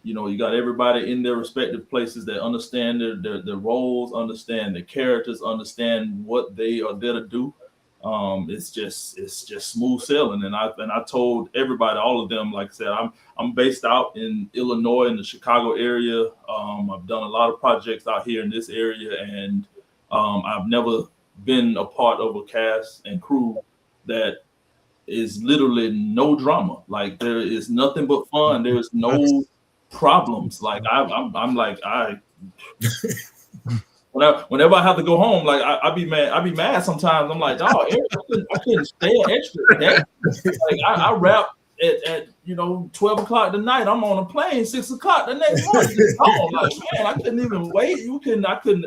you got everybody in their respective places that understand their roles, understand the characters, understand what they are there to do. It's just smooth sailing. And I told everybody, all of them, like I said, I'm based out in Illinois, in the Chicago area. I've done a lot of projects out here in this area, and I've never been a part of a cast and crew that is literally no drama. Like, there is nothing but fun. There is no problems. Like, I'm like, whenever I have to go home, like I be mad sometimes. I'm like, oh, I couldn't stay extra day. Like, I rap at 12 o'clock tonight. I'm on a plane 6 o'clock the next morning. Home. Like, man, I couldn't even wait.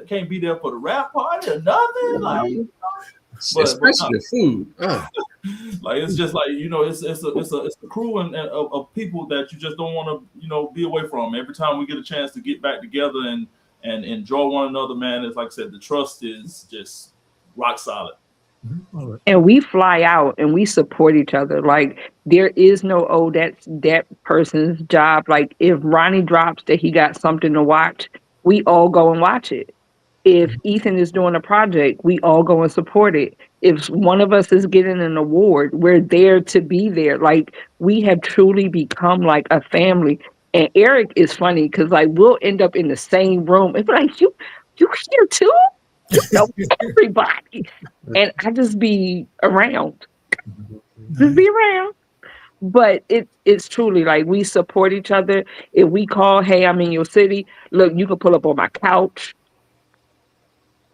Can't be there for the rap party or nothing. Like, especially the food. Like, it's just like, it's a crew and of people that you just don't want to be away from. Every time we get a chance to get back together and enjoy one another, man, it's like I said, the trust is just rock solid. And we fly out and we support each other. Like, there is no, that's that person's job. Like, if Ronnie drops that he got something to watch, we all go and watch it. If Ethan is doing a project, we all go and support it. If one of us is getting an award, we're there to be there. Like, we have truly become like a family. And Eric is funny because, like, we'll end up in the same room and be like, you here too? Everybody. And I just be around. Just be around. But it's truly like, we support each other. If we call, hey, I'm in your city, look, you can pull up on my couch.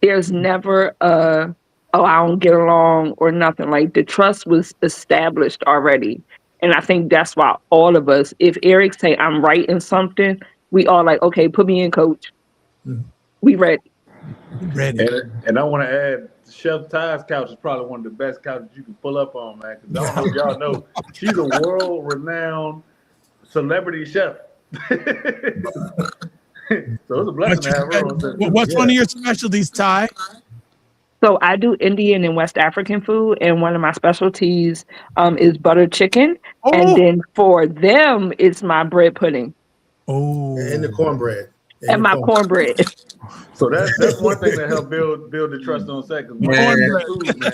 There's never I don't get along or nothing. Like, the trust was established already. And I think that's why all of us, if Eric say I'm writing something, we all like, okay, put me in, coach. We ready. And I want to add, Chef Ty's couch is probably one of the best couches you can pull up on, man. Because I don't know if y'all know, she's a world-renowned celebrity chef. So it's a blessing to have her on. What's one of your specialties, Ty? So I do Indian and West African food, and one of my specialties is butter chicken. Oh. And then for them, it's my bread pudding. Oh, and the cornbread. And my cornbread. So that's one thing that helped build the trust on set. Because food, man,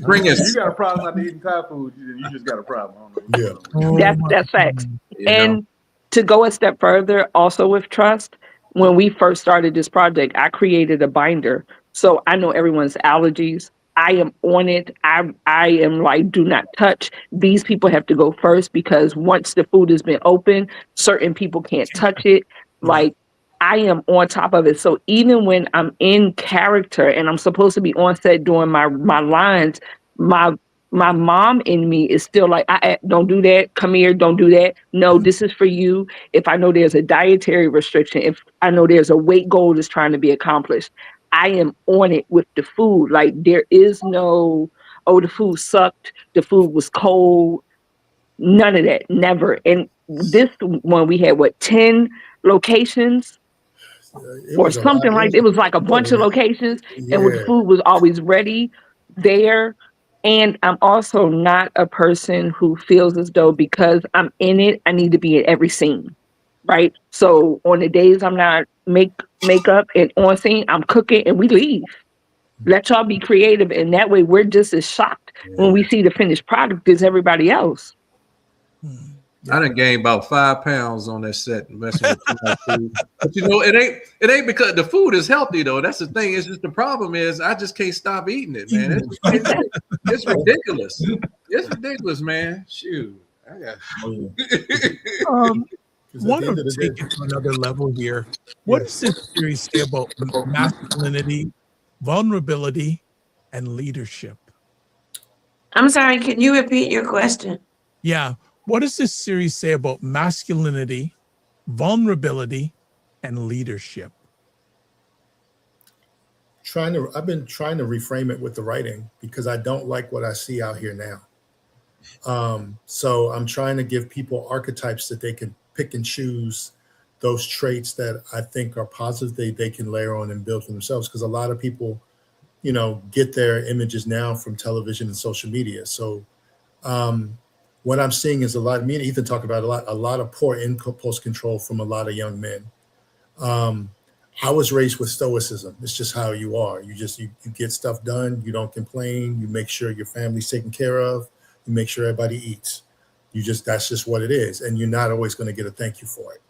bring us. You got a problem not eating Thai food, you just got a problem. That's facts. And to go a step further, also with trust, when we first started this project, I created a binder. So I know everyone's allergies. I am on it. I am like, do not touch. These people have to go first, because once the food has been open, certain people can't touch it. Like, I am on top of it. So even when I'm in character and I'm supposed to be on set doing my lines, my mom in me is still like, don't do that. Come here. Don't do that. No, this is for you. If I know there's a dietary restriction, if I know there's a weight goal that's trying to be accomplished, I am on it with the food. Like, there is no, oh, the food sucked, the food was cold. None of that, never. And this one we had 10 locations or something like it was like a bunch of locations, and the food was always ready there. And I'm also not a person who feels as though because I'm in it, I need to be in every scene, right? So on the days I'm not makeup and on scene, I'm cooking and we leave. Let y'all be creative, and that way we're just as shocked when we see the finished product as everybody else. I done gained about 5 pounds on that set messing with my food. But you know, it ain't because the food is healthy though. That's the thing. It's just the problem is I just can't stop eating it, man. It's ridiculous. It's ridiculous, man. Shoot. I got want to take it to another level here. What does this series say about masculinity, vulnerability, and leadership? I'm sorry, can you repeat your question? Yeah. What does this series say about masculinity, vulnerability, and leadership? I've been trying to reframe it with the writing because I don't like what I see out here now. So I'm trying to give people archetypes that they can pick and choose those traits that I think are positive they can layer on and build for themselves. Because a lot of people, get their images now from television and social media. So what I'm seeing is me and Ethan talk about a lot of poor impulse control from a lot of young men. I was raised with stoicism. It's just how you are. You get stuff done. You don't complain. You make sure your family's taken care of. You make sure everybody eats. That's just what it is. And you're not always going to get a thank you for it.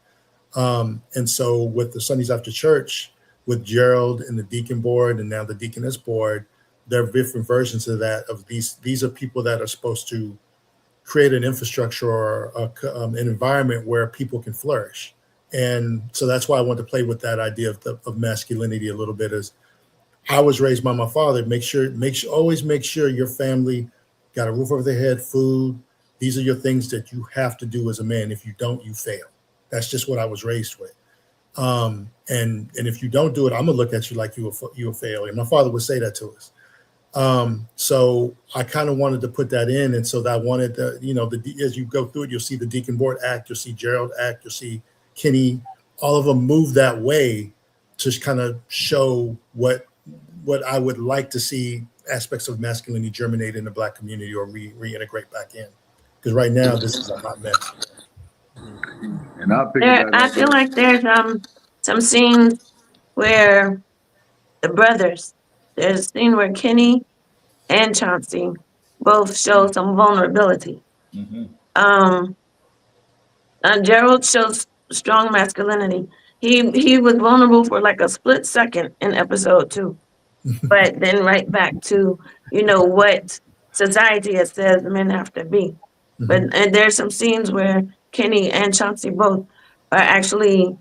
And so with the Sundays after church, with Gerald and the deacon board, and now the deaconess board, there are different versions of that. These are people that are supposed to create an infrastructure or an environment where people can flourish. And so that's why I want to play with that idea of masculinity a little bit. As I was raised by my father, always make sure your family got a roof over their head, food. These are your things that you have to do as a man. If you don't, you fail. That's just what I was raised with. And if you don't do it, I'm gonna look at you like you're a failure. My father would say that to us. So I kind of wanted to put that in. And so that I wanted to, as you go through it, you'll see the deacon board act, you'll see Gerald act, you'll see Kenny, all of them move that way to kind of show what I would like to see aspects of masculinity germinate in the Black community or reintegrate back in. Because right now, this is a hot mess. And I feel like there's some scenes where the brothers, there's a scene where Kenny and Chauncey both show some vulnerability. Gerald shows strong masculinity. He was vulnerable for like a split second in episode 2, but then right back to what society has said men have to be. But and there's some scenes where Kenny and Chauncey both are actually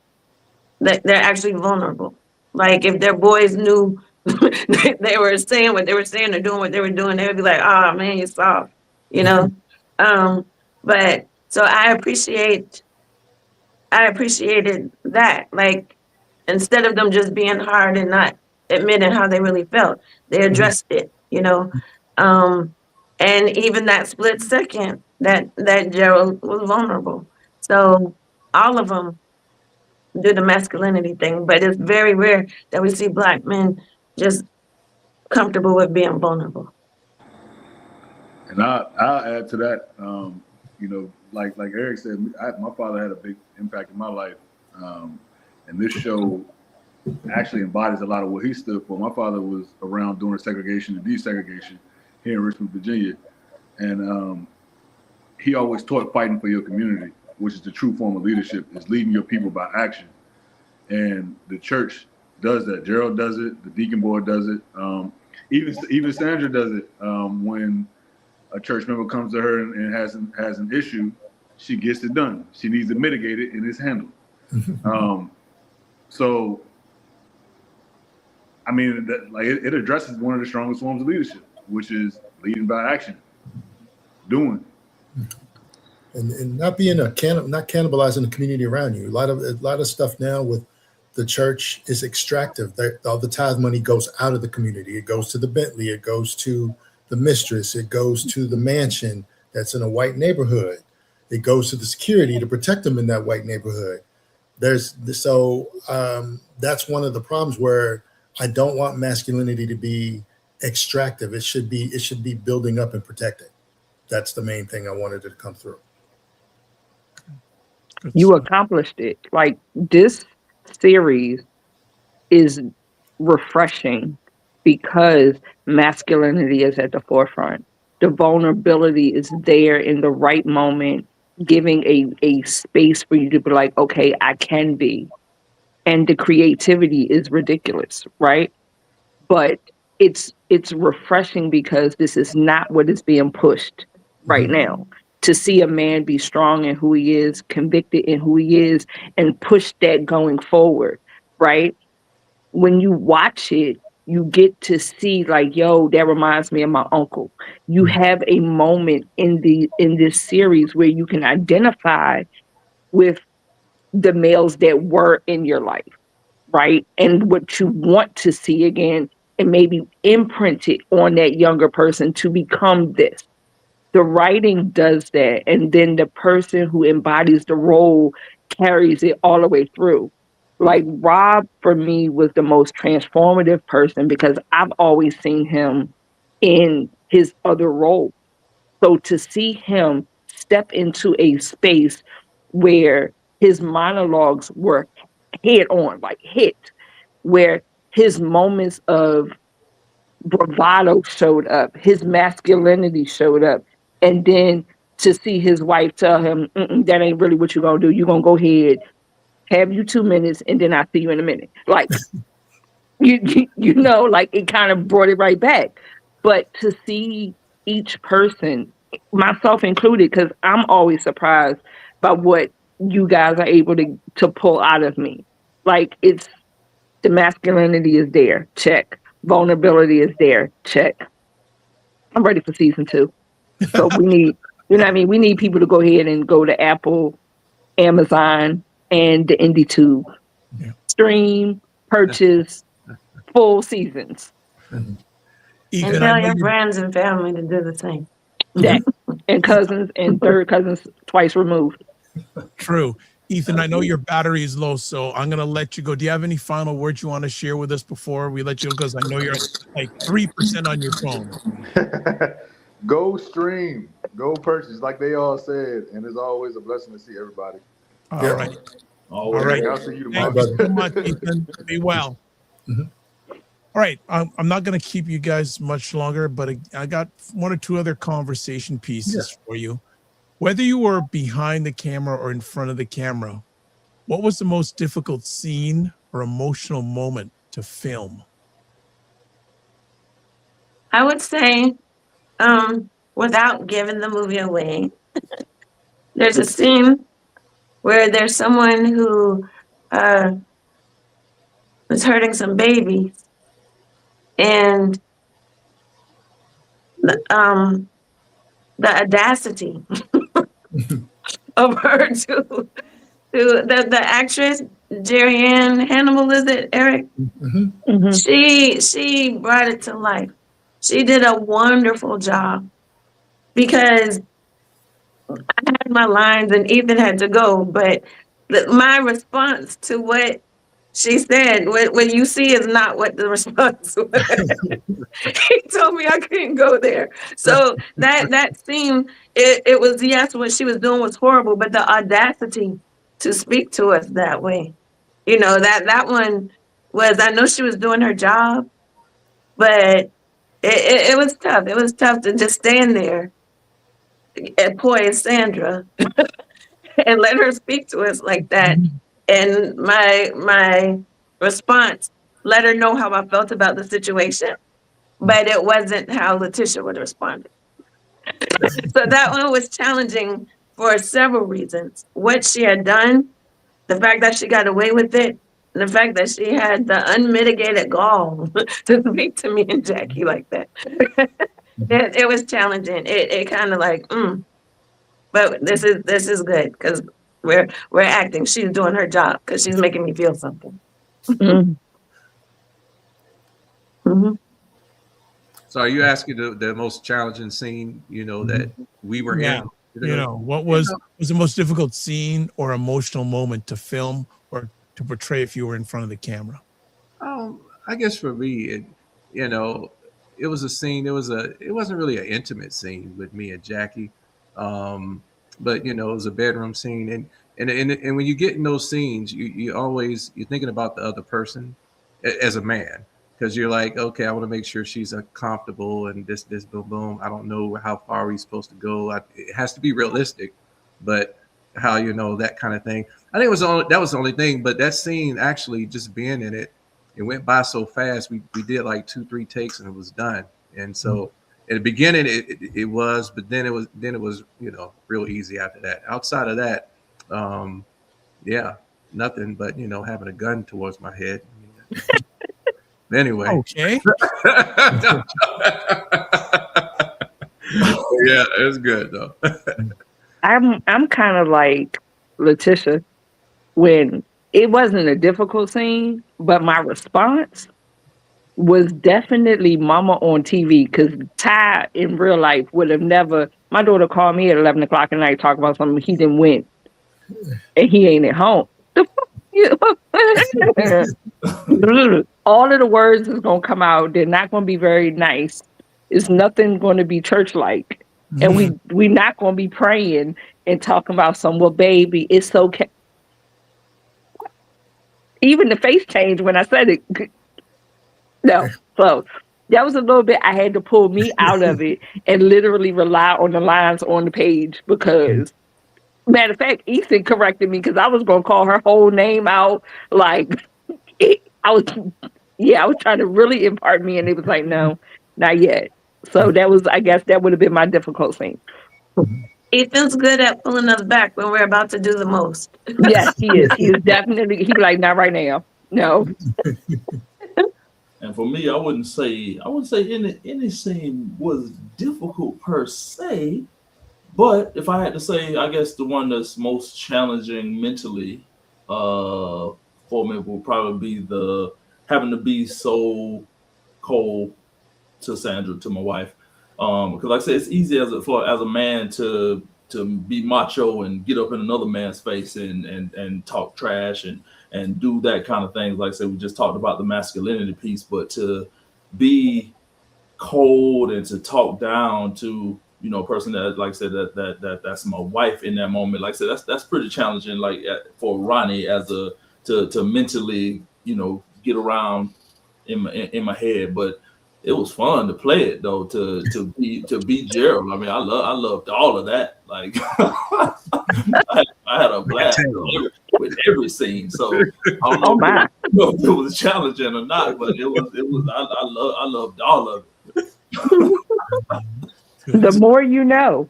they're actually vulnerable. Like if their boys knew they were saying what they were saying or doing what they were doing, they would be like, "Oh man, you're soft," But so I appreciated that. Like instead of them just being hard and not admitting how they really felt, they addressed it. And even that split second that Gerald was vulnerable. So all of them do the masculinity thing, but it's very rare that we see Black men just comfortable with being vulnerable. And I'll add to that, like Eric said, my father had a big impact in my life. And this show actually embodies a lot of what he stood for. My father was around during segregation and desegregation here in Richmond, Virginia. And he always taught fighting for your community, which is the true form of leadership, is leading your people by action. And the church does that. Gerald does it. The deacon board does it. Even Sandra does it. When a church member comes to her and has an issue, she gets it done. She needs to mitigate it, and it's handled. So, I mean, it addresses one of the strongest forms of leadership, which is leading by action, doing. And not being not cannibalizing the community around you. A lot of stuff now with the church is extractive. All the tithe money goes out of the community. It goes to the Bentley. It goes to the mistress. It goes to the mansion that's in a white neighborhood. It goes to the security to protect them in that white neighborhood. That's one of the problems where I don't want masculinity to be extractive. It should be building up and protecting. That's the main thing I wanted to come through. You accomplished it. Like, this series is refreshing because masculinity is at the forefront. The vulnerability is there in the right moment, giving a space for you to be like, okay, I can be. And the creativity is ridiculous, right? But it's refreshing because this is not what is being pushed right now. To see a man be strong in who he is, convicted in who he is, and push that going forward, right? When you watch it, you get to see like, yo, that reminds me of my uncle. You have a moment in this series where you can identify with the males that were in your life, right? And what you want to see again, and maybe imprint it on that younger person to become this. The writing does that, and then the person who embodies the role carries it all the way through. Like, Rob, for me, was the most transformative person because I've always seen him in his other role. So to see him step into a space where his monologues were head on, like hit, where his moments of bravado showed up, his masculinity showed up, and then to see his wife tell him, that ain't really what you're gonna do. You're gonna go ahead, have you 2 minutes, and then I'll see you in a minute. Like, you know, like, it kind of brought it right back. But to see each person, myself included, because I'm always surprised by what you guys are able to pull out of me. Like, it's the masculinity is there, check. Vulnerability is there, check. I'm ready for season 2. So we need, you know what I mean? We need people to go ahead and go to Apple, Amazon, and the IndieTube. Stream, purchase, full seasons. And tell your friends and family to do the same. That, and cousins and third cousins twice removed. True. Ethan, I know your battery is low, so I'm going to let you go. Do you have any final words you want to share with us before we let you go? Because I know you're like 3% on your phone. Go stream, go purchase, like they all said. And it's always a blessing to see everybody. All right. All right. I'll see you tomorrow. Thank you so much, Ethan. Be well. All right. I'm not going to keep you guys much longer, but I got one or two other conversation pieces for you. Whether you were behind the camera or in front of the camera, what was the most difficult scene or emotional moment to film? I would say, without giving the movie away, there's a scene where there's someone who was hurting some babies, and the audacity of her to the actress Jerry Ann Hannibal, is it, Eric? She brought it to life. She did a wonderful job, because I had my lines and Ethan had to go, but my response to what she said, what you see is not what the response was. He told me I couldn't go there. So that scene, it was, yes, what she was doing was horrible, but the audacity to speak to us that way, you know, that one was, I know she was doing her job, but it was tough. It was tough to just stand there and poise Sandra and let her speak to us like that. And my response, let her know how I felt about the situation, but it wasn't how Letitia would respond. So that one was challenging for several reasons. What she had done, the fact that she got away with it, and the fact that she had the unmitigated gall to speak to me and Jackie like that. It was challenging. It kind of like, but this is good, because we're acting. She's doing her job because she's making me feel something. So are you asking the most challenging scene, that we were in? What was the most difficult scene or emotional moment to film or to portray if you were in front of the camera? I guess for me, it was a scene. It wasn't really an intimate scene with me and Jackie, but it was a bedroom scene, and when you get in those scenes, you're thinking about the other person as a man, because you're like, okay, I want to make sure she's comfortable, and this boom boom. I don't know how far we're supposed to go. It has to be realistic, but how that kind of thing. I think that was the only thing. But that scene, actually, just being in it. It went by so fast. We did like 2-3 takes and it was done. And so at the beginning it was, but then it was real easy after that. Outside of that, nothing but having a gun towards my head. Anyway. Okay. Yeah, it was good though. I'm kind of like Letitia when it wasn't a difficult scene, but my response was definitely mama on TV, because Ty in real life would have never. My daughter called me at 11 o'clock at night, talk about something he didn't win, and he ain't at home. All of the words is gonna come out. They're not gonna be very nice. It's nothing gonna be church-like, and we not gonna be praying and talking about some. Well, baby, it's okay. Even the face changed when I said it. No, so that was a little bit. I had to pull me out of it and literally rely on the lines on the page, because, matter of fact, Ethan corrected me because I was gonna call her whole name out. Like, I was trying to really impart me, and it was like, no, not yet. So that was, I guess, that would have been my difficult scene. Ethan's good at pulling us back when we're about to do the most. Yes, he is. He is definitely. He's like, not right now. No. And for me, I wouldn't say any scene was difficult per se, but if I had to say, I guess the one that's most challenging mentally for me will probably be the having to be so cold to Sandra, to my wife. Because like I said, it's easy as a man to be macho and get up in another man's face and talk trash and do that kind of thing. Like I said, we just talked about the masculinity piece, but to be cold and to talk down to a person that, like I said, that's my wife in that moment. Like I said, that's pretty challenging. Like for Ronnie to mentally get around in my head, but. It was fun to play it though, to be Gerald. I mean, I loved all of that. Like I had a blast with every scene. So I don't know if it was challenging or not, but it was I loved all of it. The more you know.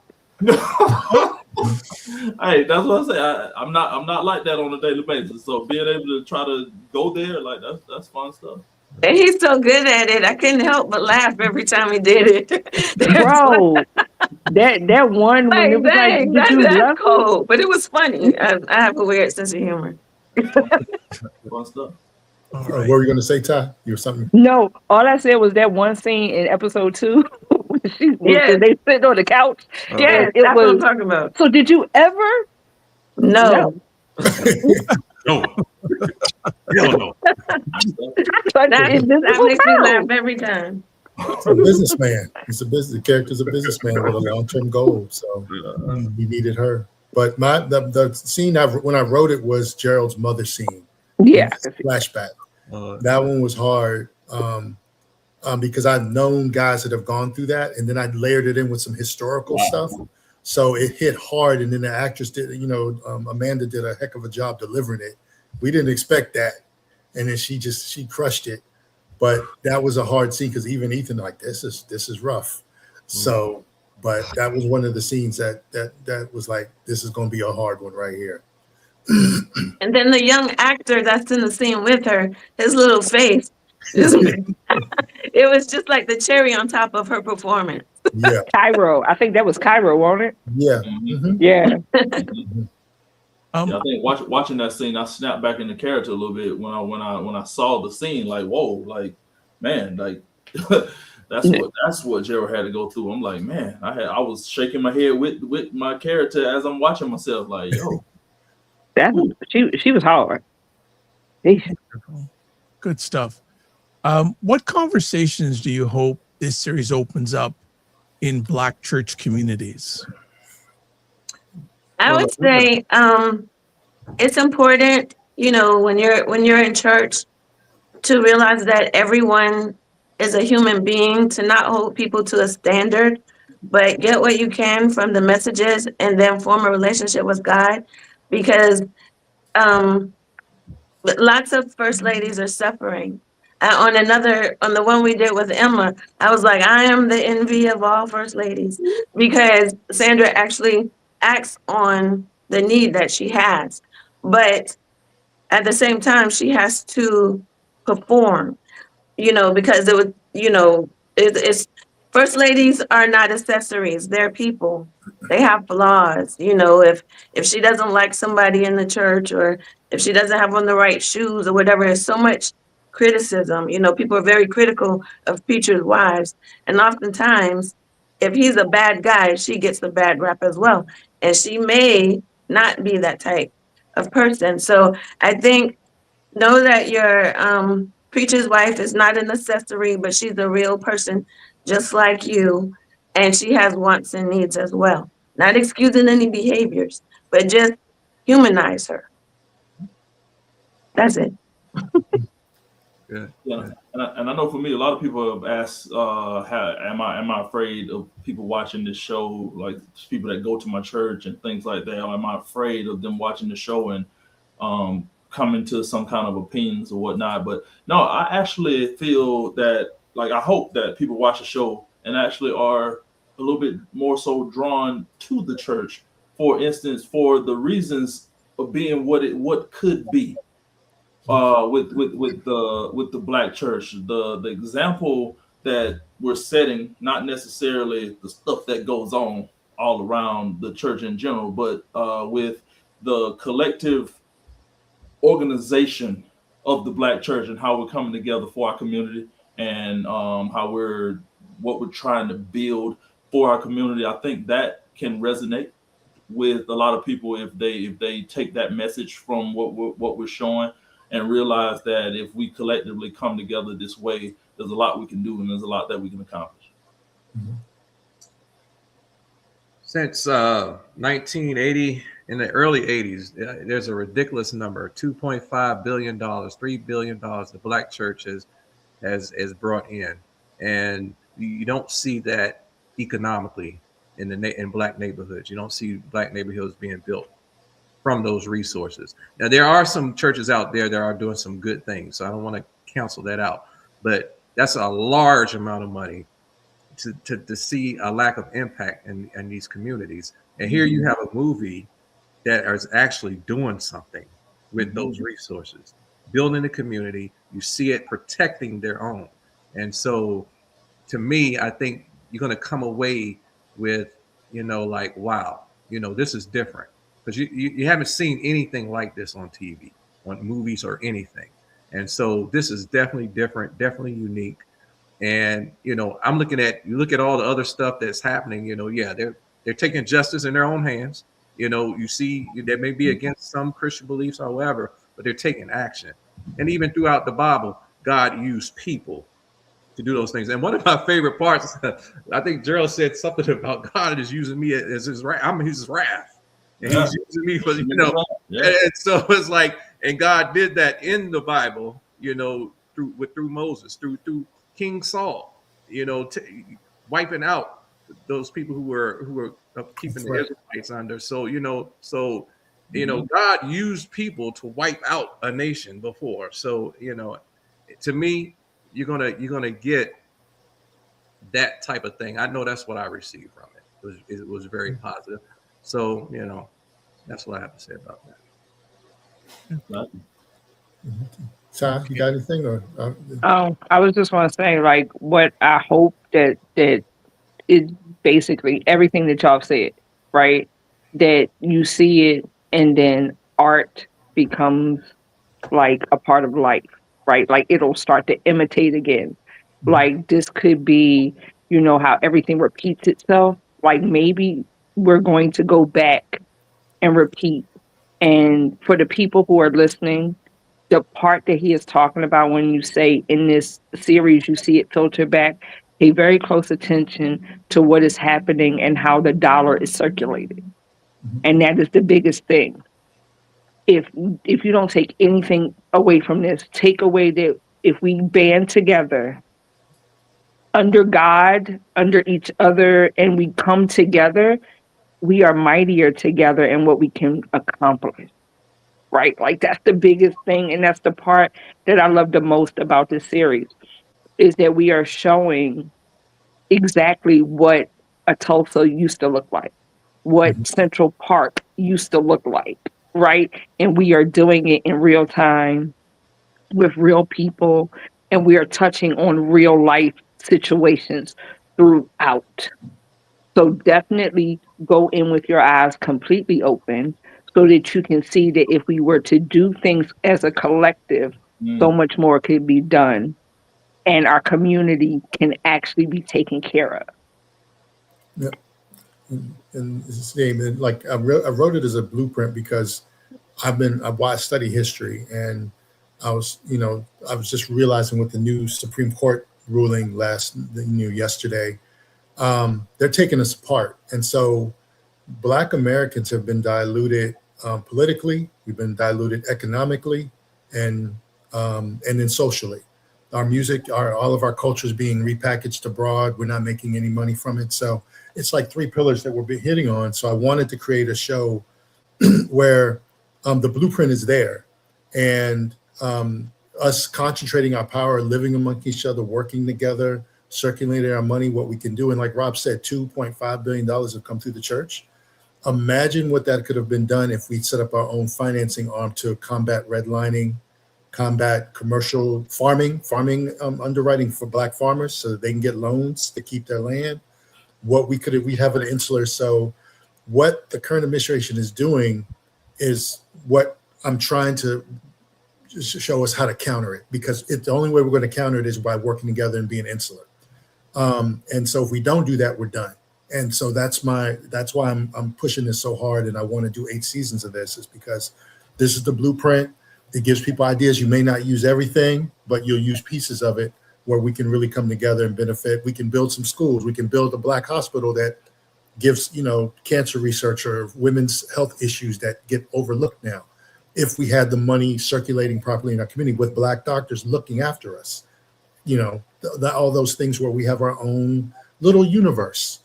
Hey, that's what I say. I'm not like that on a daily basis. So being able to try to go there, like that's fun stuff. And he's so good at it. I couldn't help but laugh every time he did it. Bro, that one when it was like, that's cold, but it was funny. I have a weird sense of humor. Fun stuff. What were you going to say, Ty? You were something? No, all I said was that one scene in episode 2. They sit on the couch. Yeah, that's what I'm talking about. So did you ever? No. No. No. That makes me laugh every time. He's a businessman. The character's a businessman with a long-term goal. So we needed her. But the scene when I wrote it was Gerald's mother scene. Yeah. Flashback. That one was hard because I've known guys that have gone through that, and then I layered it in with some historical stuff. So it hit hard, and then the actress did, Amanda did a heck of a job delivering it. We didn't expect that, and then she crushed it. But that was a hard scene because even Ethan like this is rough. So, but that was one of the scenes that was like, this is going to be a hard one right here. And then the young actor that's in the scene with her, his little face, it was just like the cherry on top of her performance. Yeah, Cairo. I think that was Cairo, wasn't it? Yeah, yeah. I think watching that scene, I snapped back into character a little bit when I saw the scene. Like, whoa, like, man, like That's what Gerald had to go through. I'm like, man, I was shaking my head with my character as I'm watching myself, like, yo. She was hard. Good stuff. What conversations do you hope this series opens up in Black church communities? I would say it's important, when you're in church, to realize that everyone is a human being, to not hold people to a standard, but get what you can from the messages and then form a relationship with God, because lots of first ladies are suffering. On the one we did with Emma, I was like, I am the envy of all first ladies, because Sandra actually acts on the need that she has, but at the same time, she has to perform, because it's first ladies are not accessories. They're people. They have flaws. If she doesn't like somebody in the church, or if she doesn't have on the right shoes or whatever, there's so much criticism. People are very critical of preachers' wives. And oftentimes, if he's a bad guy, she gets the bad rap as well. And she may not be that type of person. So I think, know that your preacher's wife is not an accessory, but she's a real person just like you. And she has wants and needs as well. Not excusing any behaviors, but just humanize her. That's it. Yeah. And I know for me, a lot of people have asked, am I afraid of people watching this show, like people that go to my church and things like that? Or am I afraid of them watching the show and coming to some kind of opinions or whatnot? But no, I actually feel that, like, I hope that people watch the show and actually are a little bit more so drawn to the church, for instance, for the reasons of being what could be. With the Black church, the example that we're setting, not necessarily the stuff that goes on all around the church in general, but with the collective organization of the Black church and how we're coming together for our community, and what we're trying to build for our community. I think that can resonate with a lot of people if they take that message from what we're showing, and realize that if we collectively come together this way, there's a lot we can do and there's a lot that we can accomplish. Since 1980, in the early 80s, there's a ridiculous number, $2.5 billion, $3 billion the Black church has brought in. And you don't see that economically in Black neighborhoods. You don't see Black neighborhoods being built from those resources. Now, there are some churches out there that are doing some good things, so I don't want to cancel that out, but that's a large amount of money to see a lack of impact in these communities. And here you have a movie that is actually doing something with those resources, building a community. You see it protecting their own. And so to me, I think you're going to come away with, like, wow, this is different. Because you haven't seen anything like this on TV, on movies or anything. And so this is definitely different, definitely unique. And, I'm looking at, you look at all the other stuff that's happening, they're taking justice in their own hands. You see, they may be against some Christian beliefs, however, but they're taking action. And even throughout the Bible, God used people to do those things. And one of my favorite parts, I think Gerald said something about God is using me as his wrath. I'm his wrath. And he's using me for, and so it's like, and God did that in the Bible, through Moses, through King Saul, wiping out those people who were keeping the Israelites under. So, God used people to wipe out a nation before. So, to me, you're gonna get that type of thing. I know that's what I received from it. It was very positive. So, that's what I have to say about that. Ty, you got anything? Or I was just want to say, like, what I hope that is basically everything that y'all said, right? That you see it, and then art becomes like a part of life, right? Like, it'll start to imitate again. Like this could be, you know, how everything repeats itself. Like maybe we're going to go back and repeat. And for the people who are listening, the part that he is talking about when you say in this series, you see it filtered back, pay very close attention to what is happening and how the dollar is circulated. And that is the biggest thing. If you don't take anything away from this, take away that if we band together under God, under each other, and we come together, we are mightier together in what we can accomplish. Right? Like that's the biggest thing. And that's the part that I love the most about this series is that we are showing exactly what a Tulsa used to look like, what Central Park used to look like, right? And we are doing it in real time with real people, and we are touching on real life situations throughout. So definitely go in with your eyes completely open so that you can see that if we were to do things as a collective, so much more could be done and our community can actually be taken care of. Yeah. And it's the same. And like I wrote it as a blueprint because I study history, and I was just realizing with the new Supreme Court ruling yesterday, they're taking us apart. And so Black Americans have been diluted politically, we've been diluted economically, and then socially. Our music, all of our culture is being repackaged abroad. We're not making any money from it. So it's like three pillars that we're hitting on. So I wanted to create a show where the blueprint is there, and us concentrating our power, living among each other, working together, circulating our money, what we can do. And like Rob said, $2.5 billion have come through the church. Imagine what that could have been done if we set up our own financing arm to combat redlining, combat commercial farming underwriting for Black farmers so that they can get loans to keep their land. We have an insular. So what the current administration is doing is what I'm trying to show us how to counter it, because the only way we're going to counter it is by working together and being insular. And so if we don't do that, we're done. And so that's why I'm pushing this so hard, and I want to do 8 seasons of this, is because this is the blueprint. It gives people ideas. You may not use everything, but you'll use pieces of it where we can really come together and benefit. We can build some schools. We can build a Black hospital that gives, cancer research or women's health issues that get overlooked now. If we had the money circulating properly in our community with Black doctors looking after us, all those things where we have our own little universe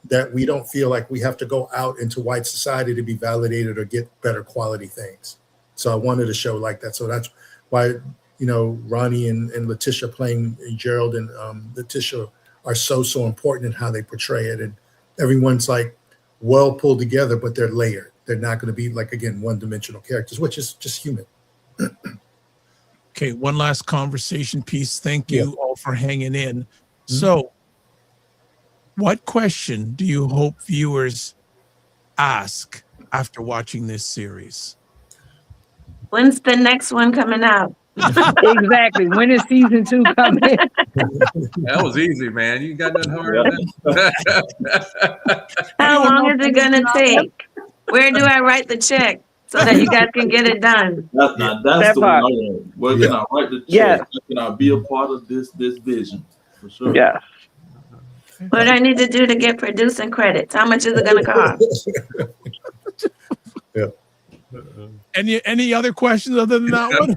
that we don't feel like we have to go out into white society to be validated or get better quality things. So I wanted a show like that. So that's why, Ronnie and Letitia playing Gerald and Letitia are so important in how they portray it. And everyone's like well pulled together, but they're layered. They're not going to be like, again, one-dimensional characters, which is just human. Okay, one last conversation piece. Thank you all for hanging in. So, what question do you hope viewers ask after watching this series? When's the next one coming out? Exactly. When is season 2 coming? That was easy, man. You got nothing hard. How long is it gonna take? Where do I write the check so that you guys can get it done? That's the one I want. Where can I write the check? How can I be a part of this vision? For sure. Yeah. What do I need to do to get producing credits? How much is it gonna cost? Any other questions other than that one?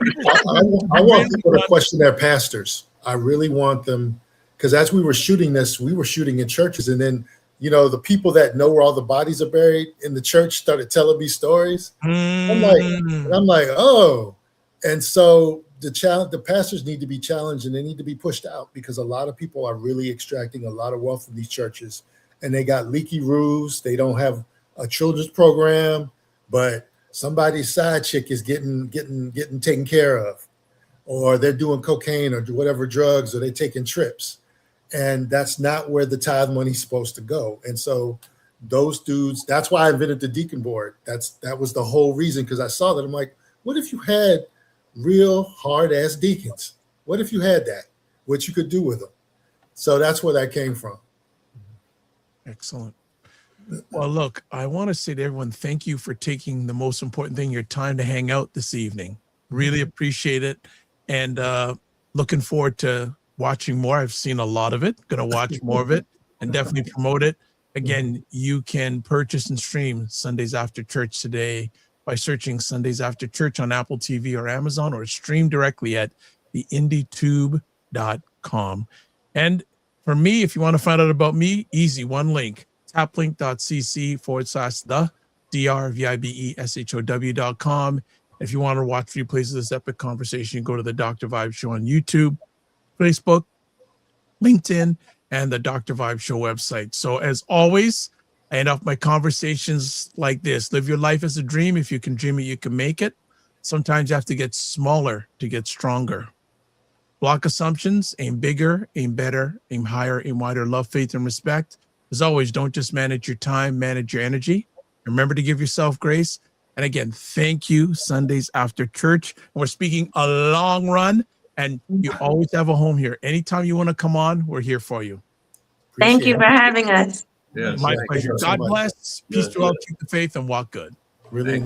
I want people to question their pastors. I really want them, because as we were shooting this, we were shooting in churches, and then the people that know where all the bodies are buried in the church started telling me stories. I'm like, oh, and so the pastors need to be challenged, and they need to be pushed out, because a lot of people are really extracting a lot of wealth from these churches, and they got leaky roofs. They don't have a children's program, but somebody's side chick is getting taken care of, or they're doing cocaine or whatever drugs, or they're taking trips. And that's not where the tithe money's supposed to go. And so those dudes, that's why I invented the deacon board. That was the whole reason, because I saw that. I'm like, what if you had real hard ass deacons? What if you had that? What you could do with them? So that's where that came from. Excellent. Well, look, I want to say to everyone, thank you for taking the most important thing, your time to hang out this evening. Really appreciate it. And looking forward to watching more. I've seen a lot of it. Going to watch more of it and definitely promote it. Again, you can purchase and stream Sundays After Church today by searching Sundays After Church on Apple TV or Amazon, or stream directly at theindytube.com. And for me, if you want to find out about me, easy, one link, taplink.cc/the drvibeshow.com. If you want to watch replays of this epic conversation, go to the Dr. Vibe Show on YouTube, Facebook, LinkedIn, and the Dr. Vibe Show website. So as always, I end off my conversations like this. Live your life as a dream. If you can dream it, you can make it. Sometimes you have to get smaller to get stronger. Block assumptions, aim bigger, aim better, aim higher, aim wider, love, faith, and respect. As always, don't just manage your time, manage your energy. Remember to give yourself grace. And again, thank you, Sundays After Church. And we're speaking a long run, and you always have a home here. Anytime you want to come on, we're here for you. Thank you for having us. My pleasure. God bless. Peace to all. Keep the faith and walk good. Really.